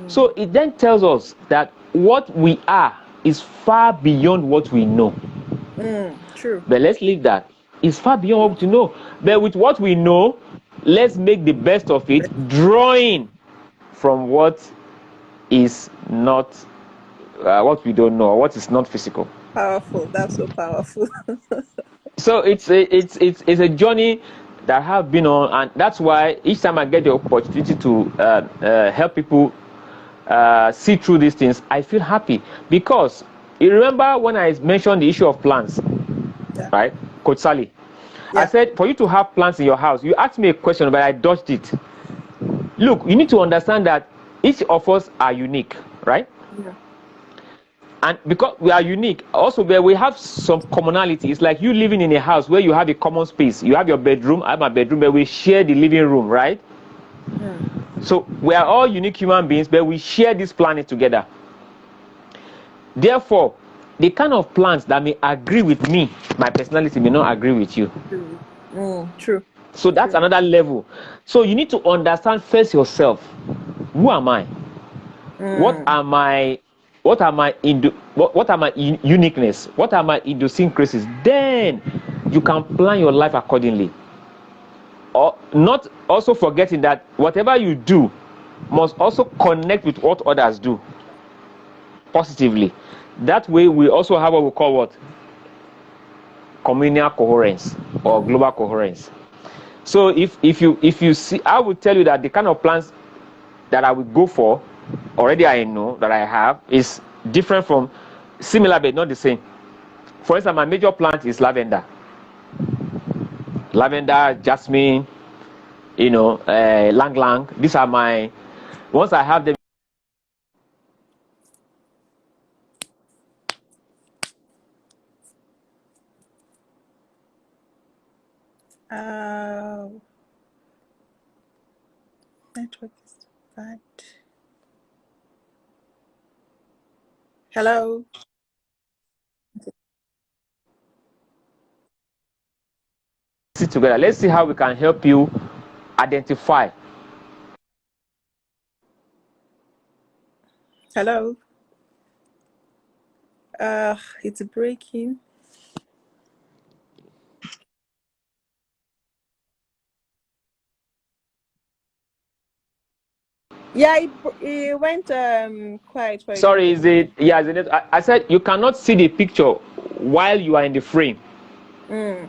So it then tells us that what we are is far beyond what we know. True. But let's leave that. It's far beyond what we know. But with what we know, let's make the best of it, drawing from what is not, what we don't know, what is not physical. Powerful. That's so powerful. So it's a journey that I have been on, and that's why each time I get the opportunity to help people see through these things, I feel happy. Because you remember when I mentioned the issue of plants, right, Coach Sally? I said for you to have plants in your house, you asked me a question, but I dodged it. Look, you need to understand that each of us are unique, right? And because we are unique, also where we have some commonality. It's like you living in a house where you have a common space. You have your bedroom, I have my bedroom, but we share the living room, right? So we are all unique human beings, but we share this planet together. Therefore, the kind of plants that may agree with me, my personality may not agree with you. True. So that's another level. So you need to understand first yourself. Who am I? What are my uniqueness? What are my idiosyncrasies? Then you can plan your life accordingly. Or not also forgetting that whatever you do must also connect with what others do positively. That way we also have what we call what? Communal coherence or global coherence. So if you see, I would tell you that the kind of plans that I would go for, already I know that I have, is different from, similar but not the same. For instance, my major plant is lavender. Lavender, jasmine, lang lang. These are my, once I have them. Network is bad. Hello. Sit together. Let's see how we can help you identify. Hello. It's breaking. Yeah, it went quiet for a Sorry, minute. is it? Yeah, is it? I said you cannot see the picture while you are in the frame,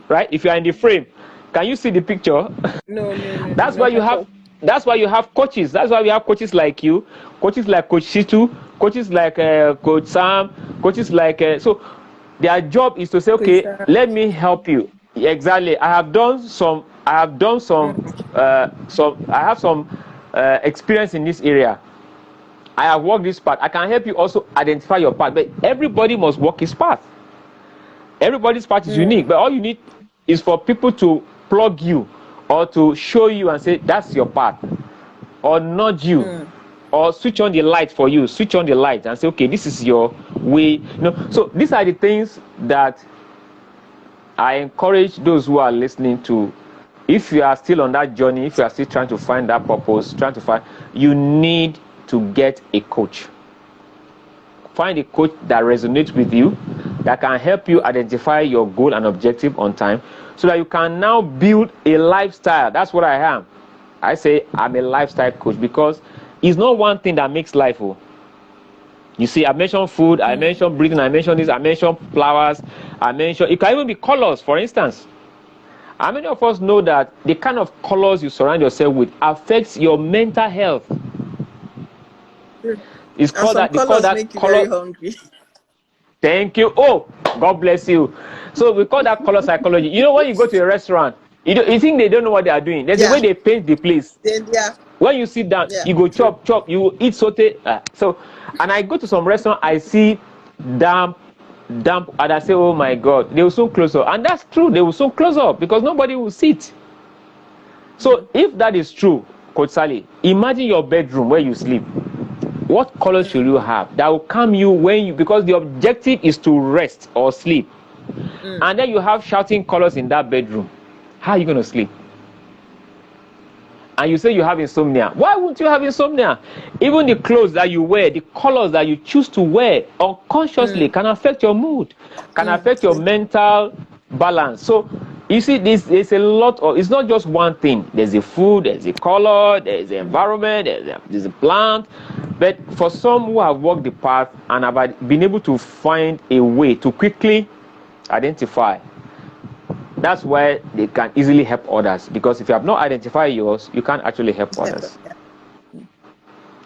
right? If you are in the frame, can you see the picture? No, That's why not you at have. all. That's why you have coaches. That's why we have coaches like you, coaches like Coach Shitu, coaches like Coach Sam, coaches like so. Their job is to say, Please, okay, let me help you. Exactly. I have done some. I have done some. I have some experience in this area. I have worked this part. I can help you also identify your path. But everybody must walk his path. Everybody's path is unique. But all you need is for people to plug you or to show you and say, that's your path. Or nudge you. Or switch on the light for you. Switch on the light and say, okay, this is your way. So these are the things that I encourage those who are listening to. If you are still on that journey, if you are still trying to find that purpose, you need to get a coach. Find a coach that resonates with you, that can help you identify your goal and objective on time, so that you can now build a lifestyle. That's what I am. I say I'm a lifestyle coach because it's not one thing that makes life. You see, I mentioned food, I mentioned breathing, I mentioned this, I mentioned flowers, it can even be colors, for instance. How many of us know that the kind of colors you surround yourself with affects your mental health? It's And called some that, they call colors that make you very color. hungry. Thank you. Oh, God bless you. So we call that color psychology. You know, when you go to a restaurant, you think they don't know what they are doing. There's a Yeah. way they paint the place. Then yeah. When you sit down, Yeah. you go True. chop, you eat saute. And I go to some restaurant, I see damp, and I say, oh my God, they will soon close up. And that's true, they will soon close up because nobody will sit. So if that is true, Coach Sally, imagine your bedroom where you sleep. What color should you have that will calm you because the objective is to rest or sleep, and then you have shouting colors in that bedroom? How are you going to sleep? And you say you have insomnia. Why wouldn't you have insomnia? Even the clothes that you wear, the colors that you choose to wear unconsciously can affect your mood, can affect your True. mental balance. So you see, this is a lot of, it's not just one thing. There's the food, there's the color, there's the environment, there's a plant. But for some who have walked the path and have been able to find a way to quickly identify, that's why they can easily help others. Because if you have not identified yours, you can't actually help others.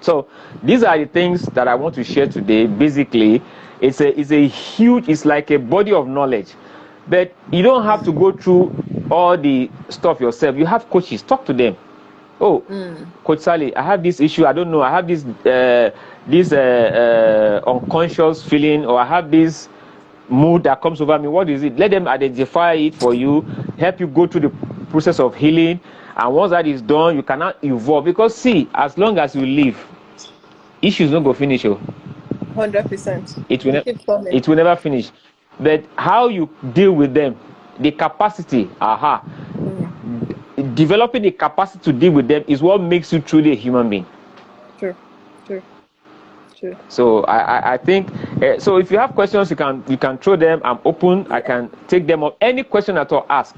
So these are the things that I want to share today. Basically, it's like a body of knowledge. But you don't have to go through all the stuff yourself. You have coaches. Talk to them. Oh, Coach Sally, I have this issue. I don't know. I have this unconscious feeling, or I have this mood that comes over me. What is it? Let them identify it for you, help you go through the process of healing. And once that is done, you cannot evolve. Because see, as long as you live, issues don't go finish. 100%. It will never finish. But how you deal with them, the capacity, developing the capacity to deal with them is what makes you truly a human being. True. So I think so. If you have questions, you can throw them. I'm open. I can take them up. Any question at all, ask.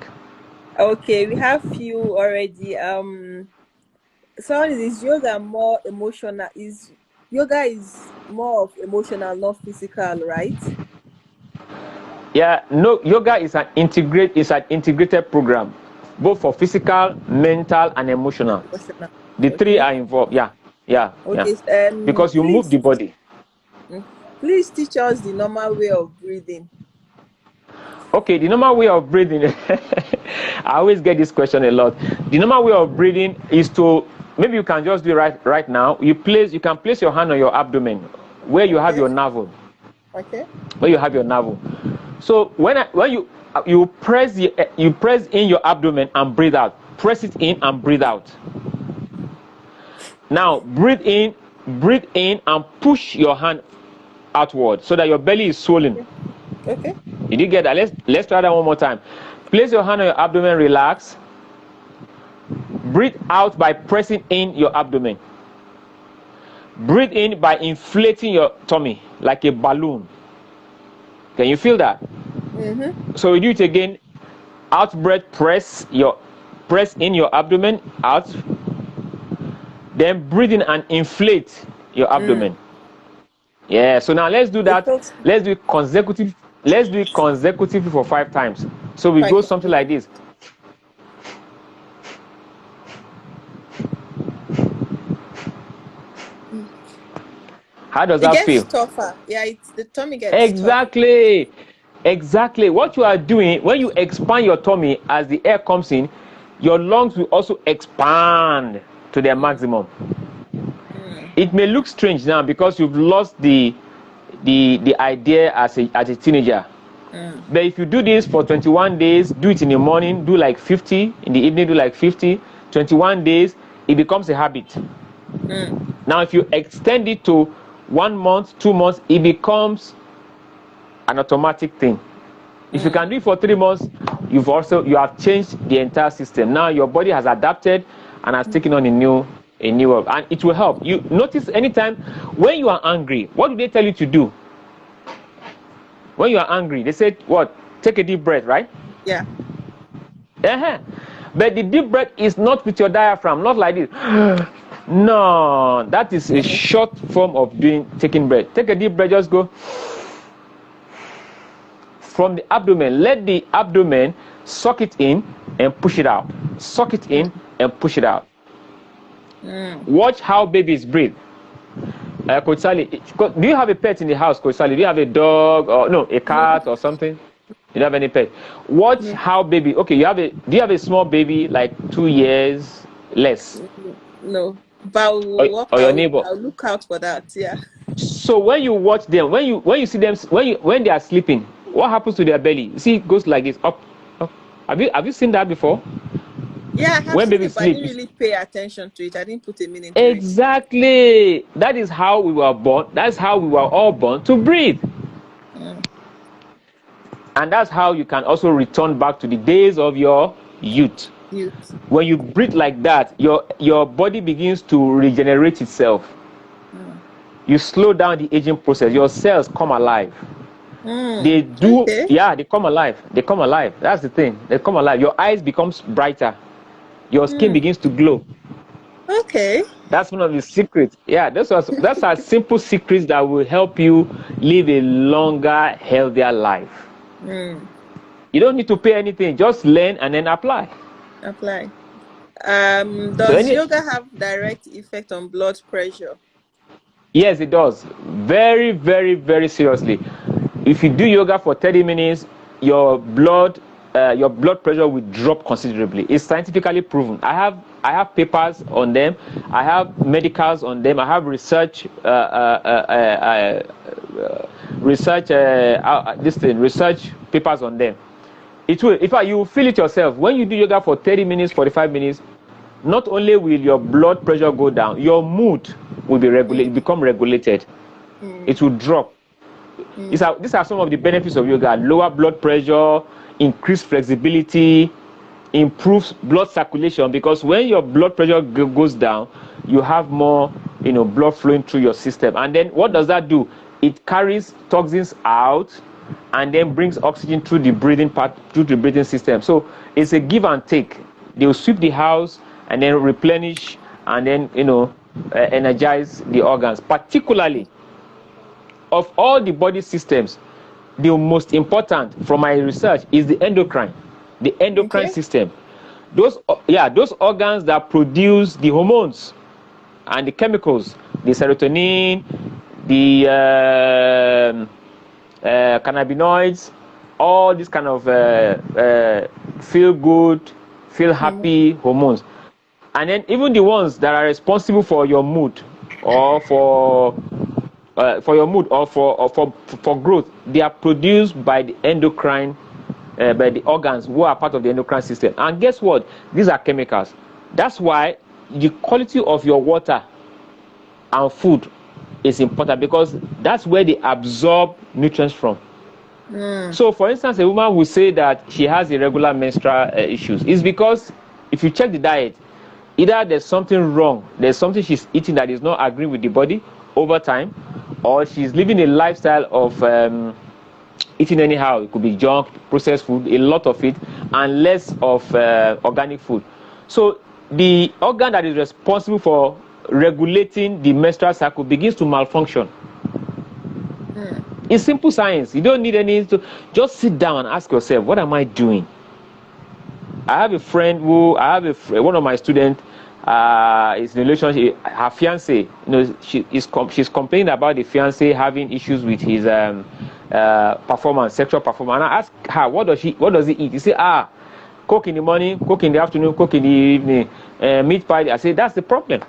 Okay, we have few already. Someone is yoga more emotional? Yoga is more of emotional, not physical, right? Yeah, no. Yoga is an integrated program, both for physical, mental, and emotional. Emotional. The three Okay. are involved. Yeah. Okay. Because you move the body. Please teach us the normal way of breathing. Okay, the normal way of breathing. I always get this question a lot. The normal way of breathing is to, maybe you can just do it right now. You can place your hand on your abdomen, where you have your navel. Okay. Where you have your navel. So when you press in your abdomen and breathe out. Press it in and breathe out. Now breathe in and push your hand outward so that your belly is swollen. Okay. Did you get that? Let's try that one more time. Place your hand on your abdomen, relax. Breathe out by pressing in your abdomen. Breathe in by inflating your tummy like a balloon. Can you feel that? Mm-hmm. So we do it again. Out breath, press in your abdomen, out. Then breathe in and inflate your abdomen. Yeah, so now let's do that. Let's do it consecutive. Let's do it consecutively for 5 times. So we go something like this. How does that feel? It gets tougher. Yeah, the tummy gets tougher. Exactly. What you are doing when you expand your tummy as the air comes in, your lungs will also expand to their maximum. It may look strange now because you've lost the idea as a teenager. But if you do this for 21 days, do it in the morning, do like 50, in the evening do like 50, 21 days, it becomes a habit. Now if you extend it to 1 month, 2 months, it becomes an automatic thing. If you can do it for 3 months, you have changed the entire system. Now your body has adapted and has taken on a new world, and it will help. You notice anytime when you are angry, what do they tell you to do? When you are angry, they say what? Take a deep breath, right? Yeah. But the deep breath is not with your diaphragm, not like this. No, that is a short form of taking breath. Take a deep breath, just go from the abdomen. Let the abdomen suck it in and push it out. Suck it in and push it out. Watch how babies breathe. Coach Sally, do you have a pet in the house, Coach Sally? Do you have a dog or a cat or something? You don't have any pet. Watch how baby. Okay, do you have a small baby like 2 years less? No, but or your neighbor. I'll look out for that. Yeah. So when you watch them, when you see them, when they are sleeping, what happens to their belly? You see, it goes like this, up. Have you seen that before? Yeah, I have when seen baby it, but I didn't really pay attention to it. I didn't put a meaning to it. Exactly. That is how we were born. That's how we were all born, to breathe. And that's how you can also return back to the days of your youth. When you breathe like that, your body begins to regenerate itself. You slow down the aging process. Your cells come alive. They do. Yeah, they come alive. That's the thing. They come alive. Your eyes becomes brighter. Your skin begins to glow. Okay. That's one of the secrets. Yeah, that's our simple secrets that will help you live a longer, healthier life. You don't need to pay anything. Just learn and then apply. Does yoga have direct effect on blood pressure? Yes, it does. Very, very, very seriously. If you do yoga for 30 minutes, your blood pressure will drop considerably. It's scientifically proven. I have papers on them. I have medicals on them. I have research papers on them. It will. In fact, you will feel it yourself when you do yoga for 30 minutes, 45 minutes. Not only will your blood pressure go down, your mood will become regulated. It will drop. These are some of the benefits of yoga: lower blood pressure, increased flexibility, improves blood circulation. Because when your blood pressure goes down, you have more, blood flowing through your system. And then what does that do? It carries toxins out, and then brings oxygen through the breathing system. So it's a give and take. They will sweep the house and then replenish and then energize the organs. Particularly, of all the body systems, the most important from my research is the endocrine system. Those organs that produce the hormones and the chemicals, the serotonin, the cannabinoids, all these kind of feel good, feel happy hormones. And then even the ones that are responsible for your mood or for your mood or for growth, they are produced by the endocrine by the organs who are part of the endocrine system. And guess what? These are chemicals. That's why the quality of your water and food is important, because that's where they absorb nutrients from. So, for instance, a woman will say that she has irregular menstrual issues. It's because if you check the diet, either there's something wrong, there's something she's eating that is not agreeing with the body over time, or she's living a lifestyle of eating anyhow. It could be junk, processed food, a lot of it, and less of organic food. So the organ that is responsible for regulating the menstrual cycle begins to malfunction. It's simple science. You don't need any to just sit down and ask yourself, what am I doing? I have a friend one of my students is in a relationship. Her fiance, she's complaining about the fiance having issues with his performance, sexual performance. And I asked her, what does he eat? He said, coke in the morning, coke in the afternoon, coke in the evening, meat pie. I said, that's the problem.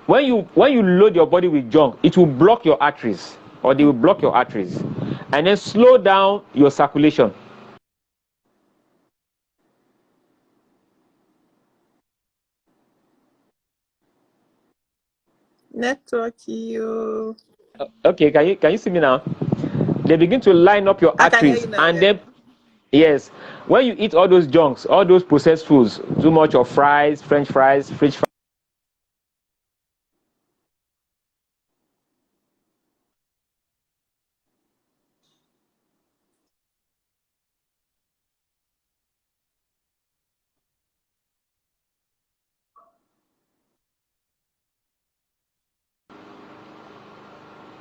When you load your body with junk, it will block your arteries, or they will block your arteries, and then slow down your circulation. Network you. Okay, can you see me now? They begin to line up your arteries, and then yes, when you eat all those junks, all those processed foods, too much of fries, French fries,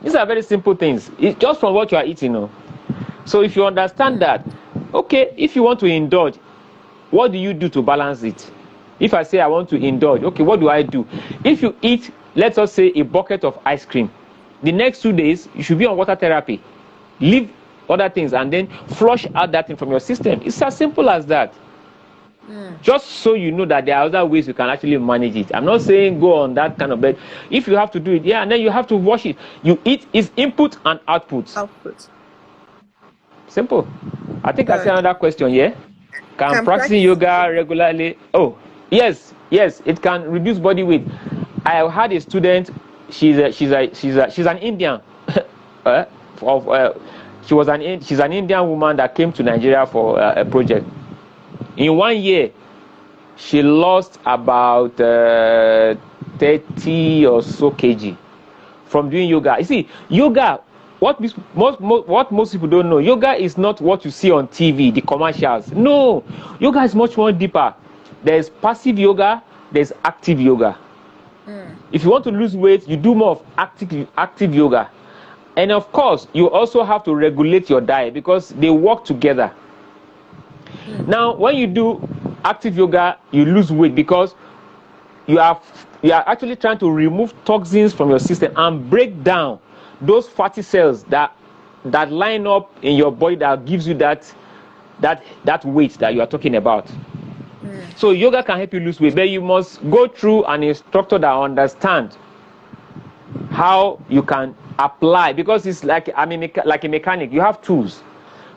these are very simple things. It's just from what you are eating. So if you understand that, okay, if you want to indulge, what do you do to balance it? If I say I want to indulge, okay, what do I do? If you eat, let us say, a bucket of ice cream, the next 2 days, you should be on water therapy. Leave other things and then flush out that thing from your system. It's as simple as that. Just so you know that there are other ways you can actually manage it. I'm not saying go on that kind of bed. If you have to do it, and then you have to wash it. You eat is input and output. Simple. I think I see another question. Yeah, can practicing yoga regularly? Oh, yes, it can reduce body weight. I had a student. She's an Indian. She's an Indian woman that came to Nigeria for a project. In 1 year, she lost about 30 or so kg from doing yoga. You see, yoga, what most people don't know, yoga is not what you see on TV, the commercials. No, yoga is much more deeper. There's passive yoga, there's active yoga. If you want to lose weight, you do more of active yoga. And of course, you also have to regulate your diet, because they work together. Now, when you do active yoga, you lose weight because you are actually trying to remove toxins from your system and break down those fatty cells that line up in your body that gives you that weight that you are talking about. So yoga can help you lose weight, but you must go through an instructor that understands how you can apply, because it's like a mechanic. You have tools.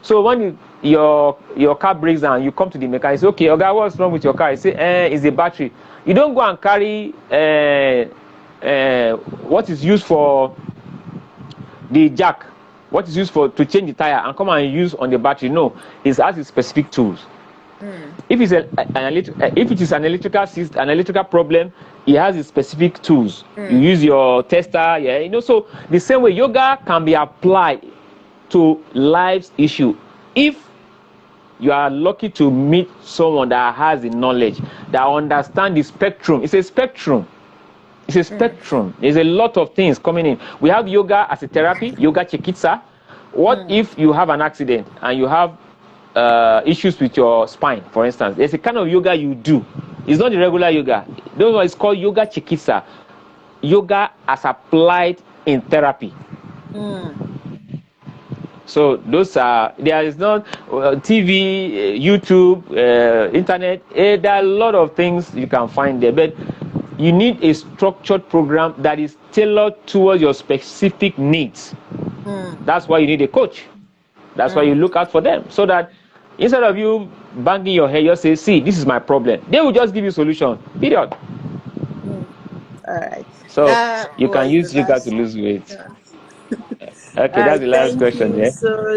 So when your car breaks down, you come to the mechanic, say, okay, okay, what's wrong with your car? You say, it's the battery. You don't go and carry what is used for the jack, what is used to change the tire, and come and use on the battery. No, it has its specific tools. If it is an electrical problem, it has its specific tools. You use your tester, So the same way, yoga can be applied to life's issue. If you are lucky to meet someone that has the knowledge, that understands the spectrum. It's a spectrum. There's a lot of things coming in. We have yoga as a therapy, yoga chikitsa. What if you have an accident and you have issues with your spine, for instance? There's a kind of yoga you do. It's not the regular yoga. It's called yoga chikitsa. Yoga as applied in therapy. So there is not TV, YouTube, internet. There are a lot of things you can find there, but you need a structured program that is tailored towards your specific needs. That's why you need a coach. That's why you look out for them, so that Instead of you banging your head, just say, see, this is my problem. They will just give you solution. Period. All right. So That you can was the use yoga to last. lose weight. Yeah. Okay, All that's right. the last Thank question. you Yeah.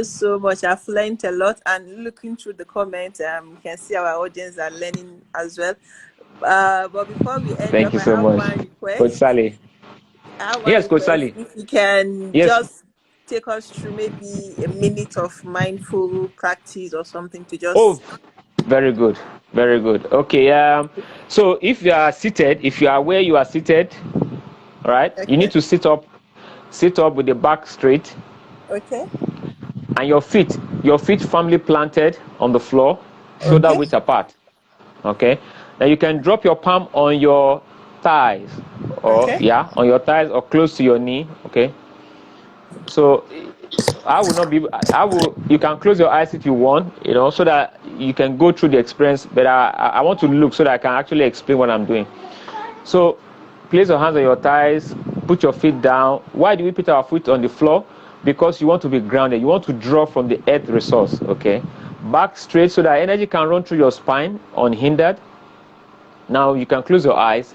so much. I've learned a lot, and looking through the comments, you can see our audience are learning as well. But before we end Thank up, you I so have much, one Coach request. Sally. I have one Yes, Coach request. Sally. If you can Yes. just take us through maybe a minute of mindful practice or something to Oh, just. very good. Very good. Okay. So if you are seated, if you are where you are seated, all right, you Okay. need to sit up. Sit up with the back straight Okay. and your feet firmly planted on the floor, shoulder Okay. width apart. Okay. Now you can drop your palm on your thighs, or Okay. on your thighs or close to your knee. Okay. So I will not be. I will. You can close your eyes if you want, so that you can go through the experience. But I want to look so that I can actually explain what I'm doing. So place your hands on your thighs. Put your feet down. Why do we put our feet on the floor? Because you want to be grounded. You want to draw from the earth resource. Okay. Back straight so that energy can run through your spine unhindered. Now you can close your eyes.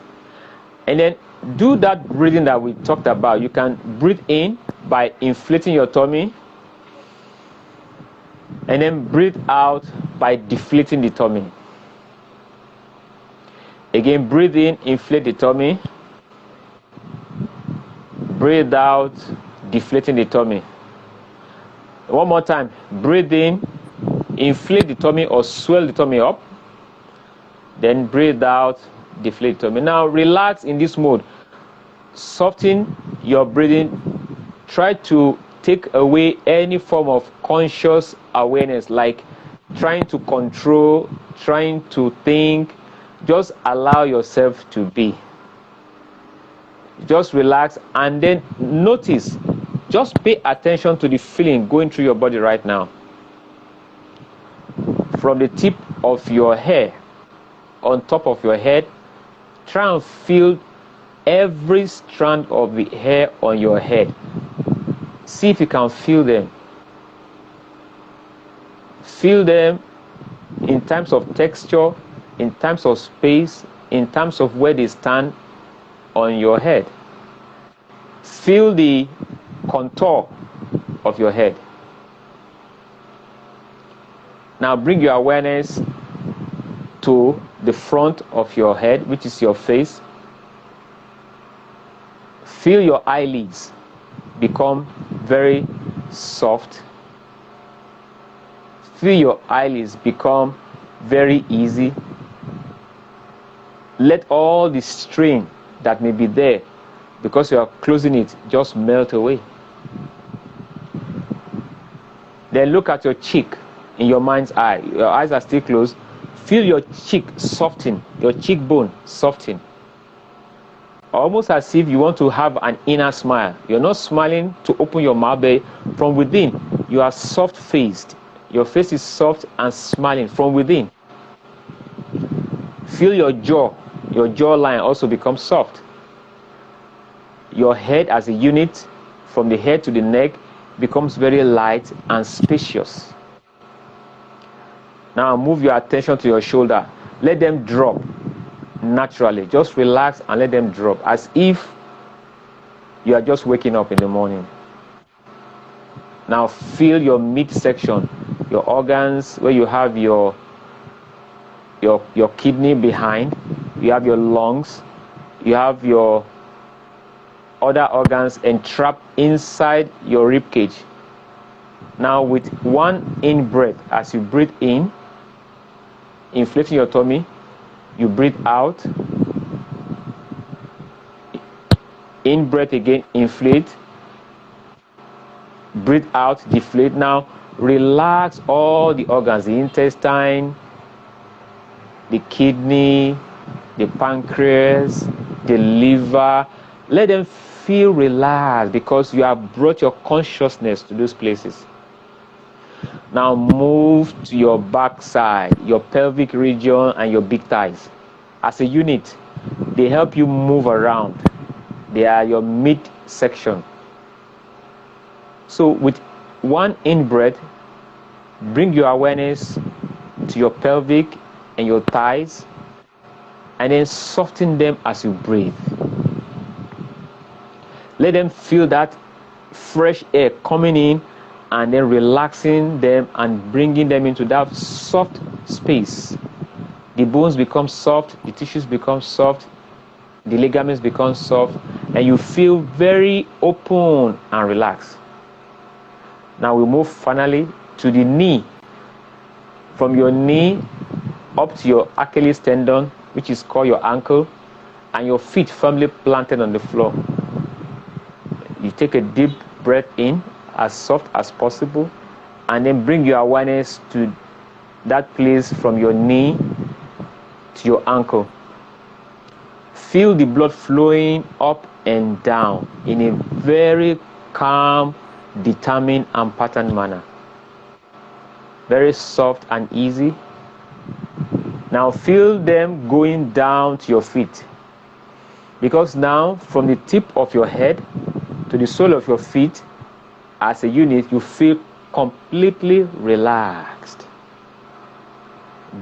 And then do that breathing that we talked about. You can breathe in by inflating your tummy, and then breathe out by deflating the tummy. Again, breathe in, inflate the tummy. Breathe out, deflating the tummy. One more time. Breathe in, inflate the tummy or swell the tummy up. Then breathe out, deflate the tummy. Now relax in this mode. Soften your breathing. Try to take away any form of conscious awareness, like trying to control, trying to think. Just allow yourself to be. Just relax and then notice. Just pay attention to the feeling going through your body right now. From the tip of your hair, on top of your head, try and feel every strand of the hair on your head. See if you can feel them. Feel them in terms of texture, in terms of space, in terms of where they stand on your head. Feel the contour of your head. Now bring your awareness to the front of your head, which is your face. Feel your eyelids become very soft. Feel your eyelids become very easy. Let all the strain that may be there because you are closing it just melt away. Then look at your cheek in your mind's eye. Your eyes are still closed. Feel your cheek soften, your cheekbone soften. Almost as if you want to have an inner smile. You're not smiling to open your mouth, but from within, you are soft-faced. Your face is soft and smiling from within. Feel your jawline also becomes soft. Your head as a unit, from the head to the neck, becomes very light and spacious. Now move your attention to your shoulder. Let them drop naturally. Just relax and let them drop as if you are just waking up in the morning. Now feel your midsection, your organs, where you have your kidney behind, you have your lungs, you have your other organs entrapped inside your rib cage. Now with one in breath, as you breathe in, inflating your tummy, you breathe out. In breath again, inflate. Breathe out, deflate. Now relax all the organs, the intestine, the kidney, the pancreas, the liver. Let them feel relaxed because you have brought your consciousness to those places. Now move to your backside, your pelvic region and your big thighs. As a unit, they help you move around. They are your midsection. So with one in breath, bring your awareness to your pelvic and your thighs, and then soften them as you breathe. Let them feel that fresh air coming in and then relaxing them and bringing them into that soft space. The bones become soft, the tissues become soft, the ligaments become soft, and you feel very open and relaxed. Now we move finally to the knee. From your knee up to your Achilles tendon, which is called your ankle, and your feet firmly planted on the floor. You take a deep breath in, as soft as possible, and then bring your awareness to that place from your knee to your ankle. Feel the blood flowing up and down in a very calm, determined, and patterned manner. Very soft and easy. Now feel them going down to your feet. Because now, from the tip of your head to the sole of your feet, as a unit, you feel completely relaxed.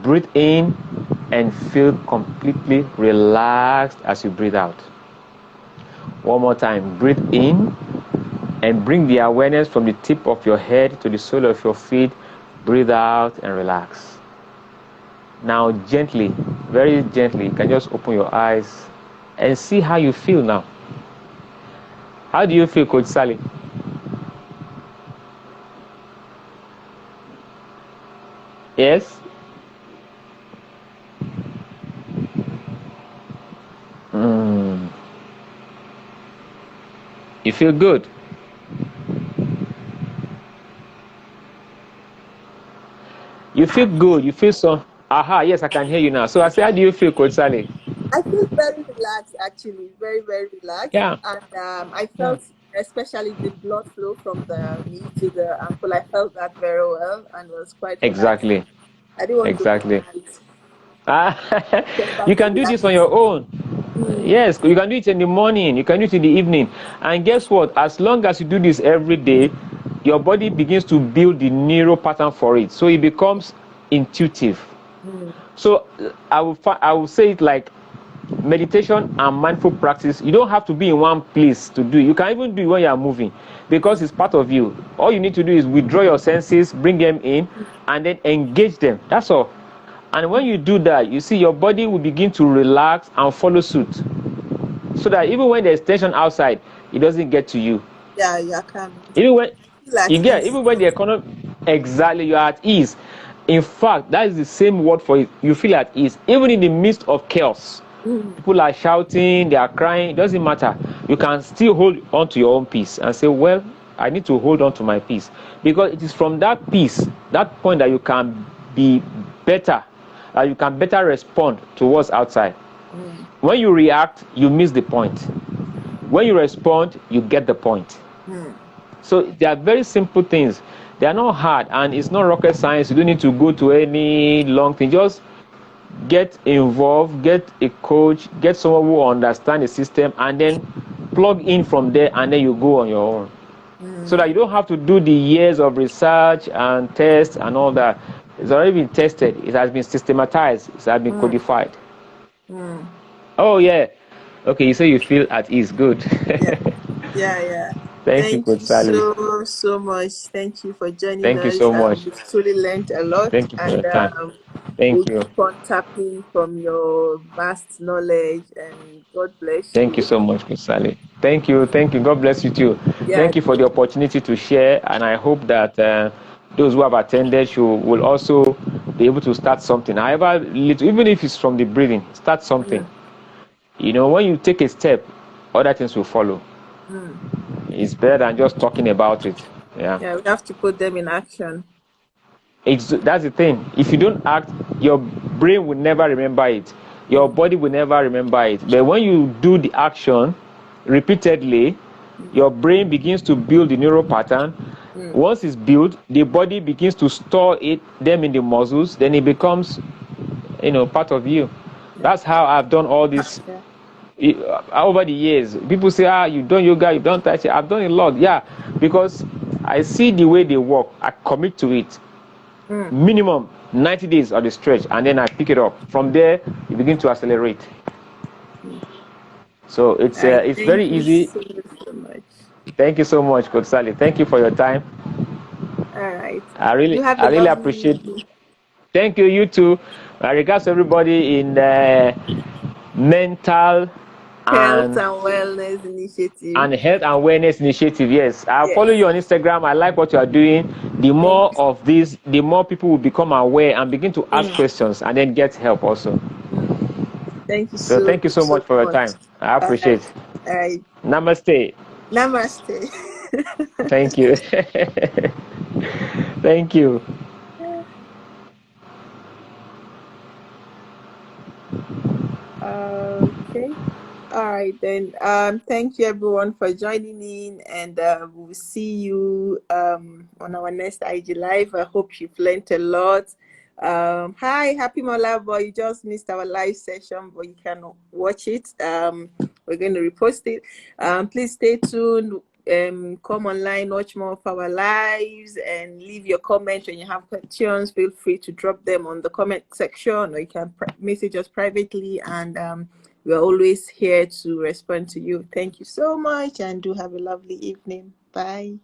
Breathe in and feel completely relaxed as you breathe out. One more time. Breathe in and bring the awareness from the tip of your head to the sole of your feet. Breathe out and relax. Now gently, very gently, you can just open your eyes and see how you feel now. How do you feel, Coach Sally? Yes? You feel good? You feel good. You feel so. Aha, yes, I can hear you now. So I say, how do you feel, Coach Sally? I feel very relaxed, actually, very, very relaxed. Yeah. And I felt, especially the blood flow from the knee to the ankle, I felt that very well and was quite relaxed. Exactly. I didn't want to open Exactly. my eyes. You Just to can do this on relax. your own. Yes, you can do it in the morning, you can do it in the evening. And guess what? As long as you do this every day, your body begins to build the neural pattern for it. So it becomes intuitive. So I will say it like meditation and mindful practice. You don't have to be in one place to do it. You can even do it when you are moving because it's part of you. All you need to do is withdraw your senses, bring them in, and then engage them. That's all. And when you do that, you see your body will begin to relax and follow suit. So that even when there's tension outside, it doesn't get to you. Yeah, I can. Even when Feel at you get, ease. even when the economy, exactly, you're at ease. In fact, that is the same word for it. You feel at ease, even in the midst of chaos. People are shouting, they are crying. It doesn't matter. You can still hold on to your own peace and say, well, I need to hold on to my peace. Because it is from that peace, that point, that you can be better, you can better respond to what's outside. When you react, you miss the point. When you respond, you get the point. So they are very simple things. They are not hard, and it's not rocket science. You don't need to go to any long thing. Just get involved, get a coach, get someone who understands the system, and then plug in from there, and then you go on your own. So that you don't have to do the years of research and tests and all that. It's already been tested. It has been systematized. It has been codified. Oh, yeah. Okay, you say you feel at ease. Good. Yeah. Thank you, Thank Coach you Sally. so much. Thank you for joining Thank you us. so much. We've truly learned a lot, Thank you for your and time. we'll Thank you. keep on tapping from your vast knowledge. And God bless Thank you you. so much, Coach Sally. Thank you. Thank you. God bless you too. Yeah, Thank you for the opportunity to share, and I hope that those who have attended will also be able to start something. However, little, even if it's from the breathing, start something. You know, when you take a step, other things will follow. It's better than just talking about it. yeah, we have to put them in action. That's the thing. If you don't act, your brain will never remember it. Your body will never remember it. But when you do the action repeatedly, your brain begins to build the neural pattern. Once it's built, the body begins to store them in the muscles. Then it becomes, part of you. That's how I've done all this over the years. People say, you've done yoga, you've done tai chi. I've done a lot, yeah, because I see the way they work. I commit to it. minimum 90 days of the stretch, and then I pick it up. From there, you begin to accelerate. So it's very easy. Thank you so much. Thank you so much, Coach Sally. Thank you for your time. All right. I You have a really lovely appreciate. evening. Thank you. You too. Regards to everybody in mental Health and and Wellness Initiative. health and awareness initiative. Yes, I'll Yes. follow you on Instagram. I like what you are doing. The Thank more of this, the more people will become aware and begin to ask you. questions and then get help also. Thank you So thank you so so much for your much. time. I All appreciate. right. All right. Namaste. Namaste. Thank you. Thank you. Okay. All right then. Thank you everyone for joining in, and we'll see you on our next IG live. I hope you've learned a lot. Hi, happy Mola boy. You just missed our live session, but you can watch it. We're going to repost it. Please stay tuned. Come online, watch more of our lives, and leave your comments. When you have questions, feel free to drop them on the comment section, or you can message us privately, and we're always here to respond to you. Thank you so much, and do have a lovely evening. Bye.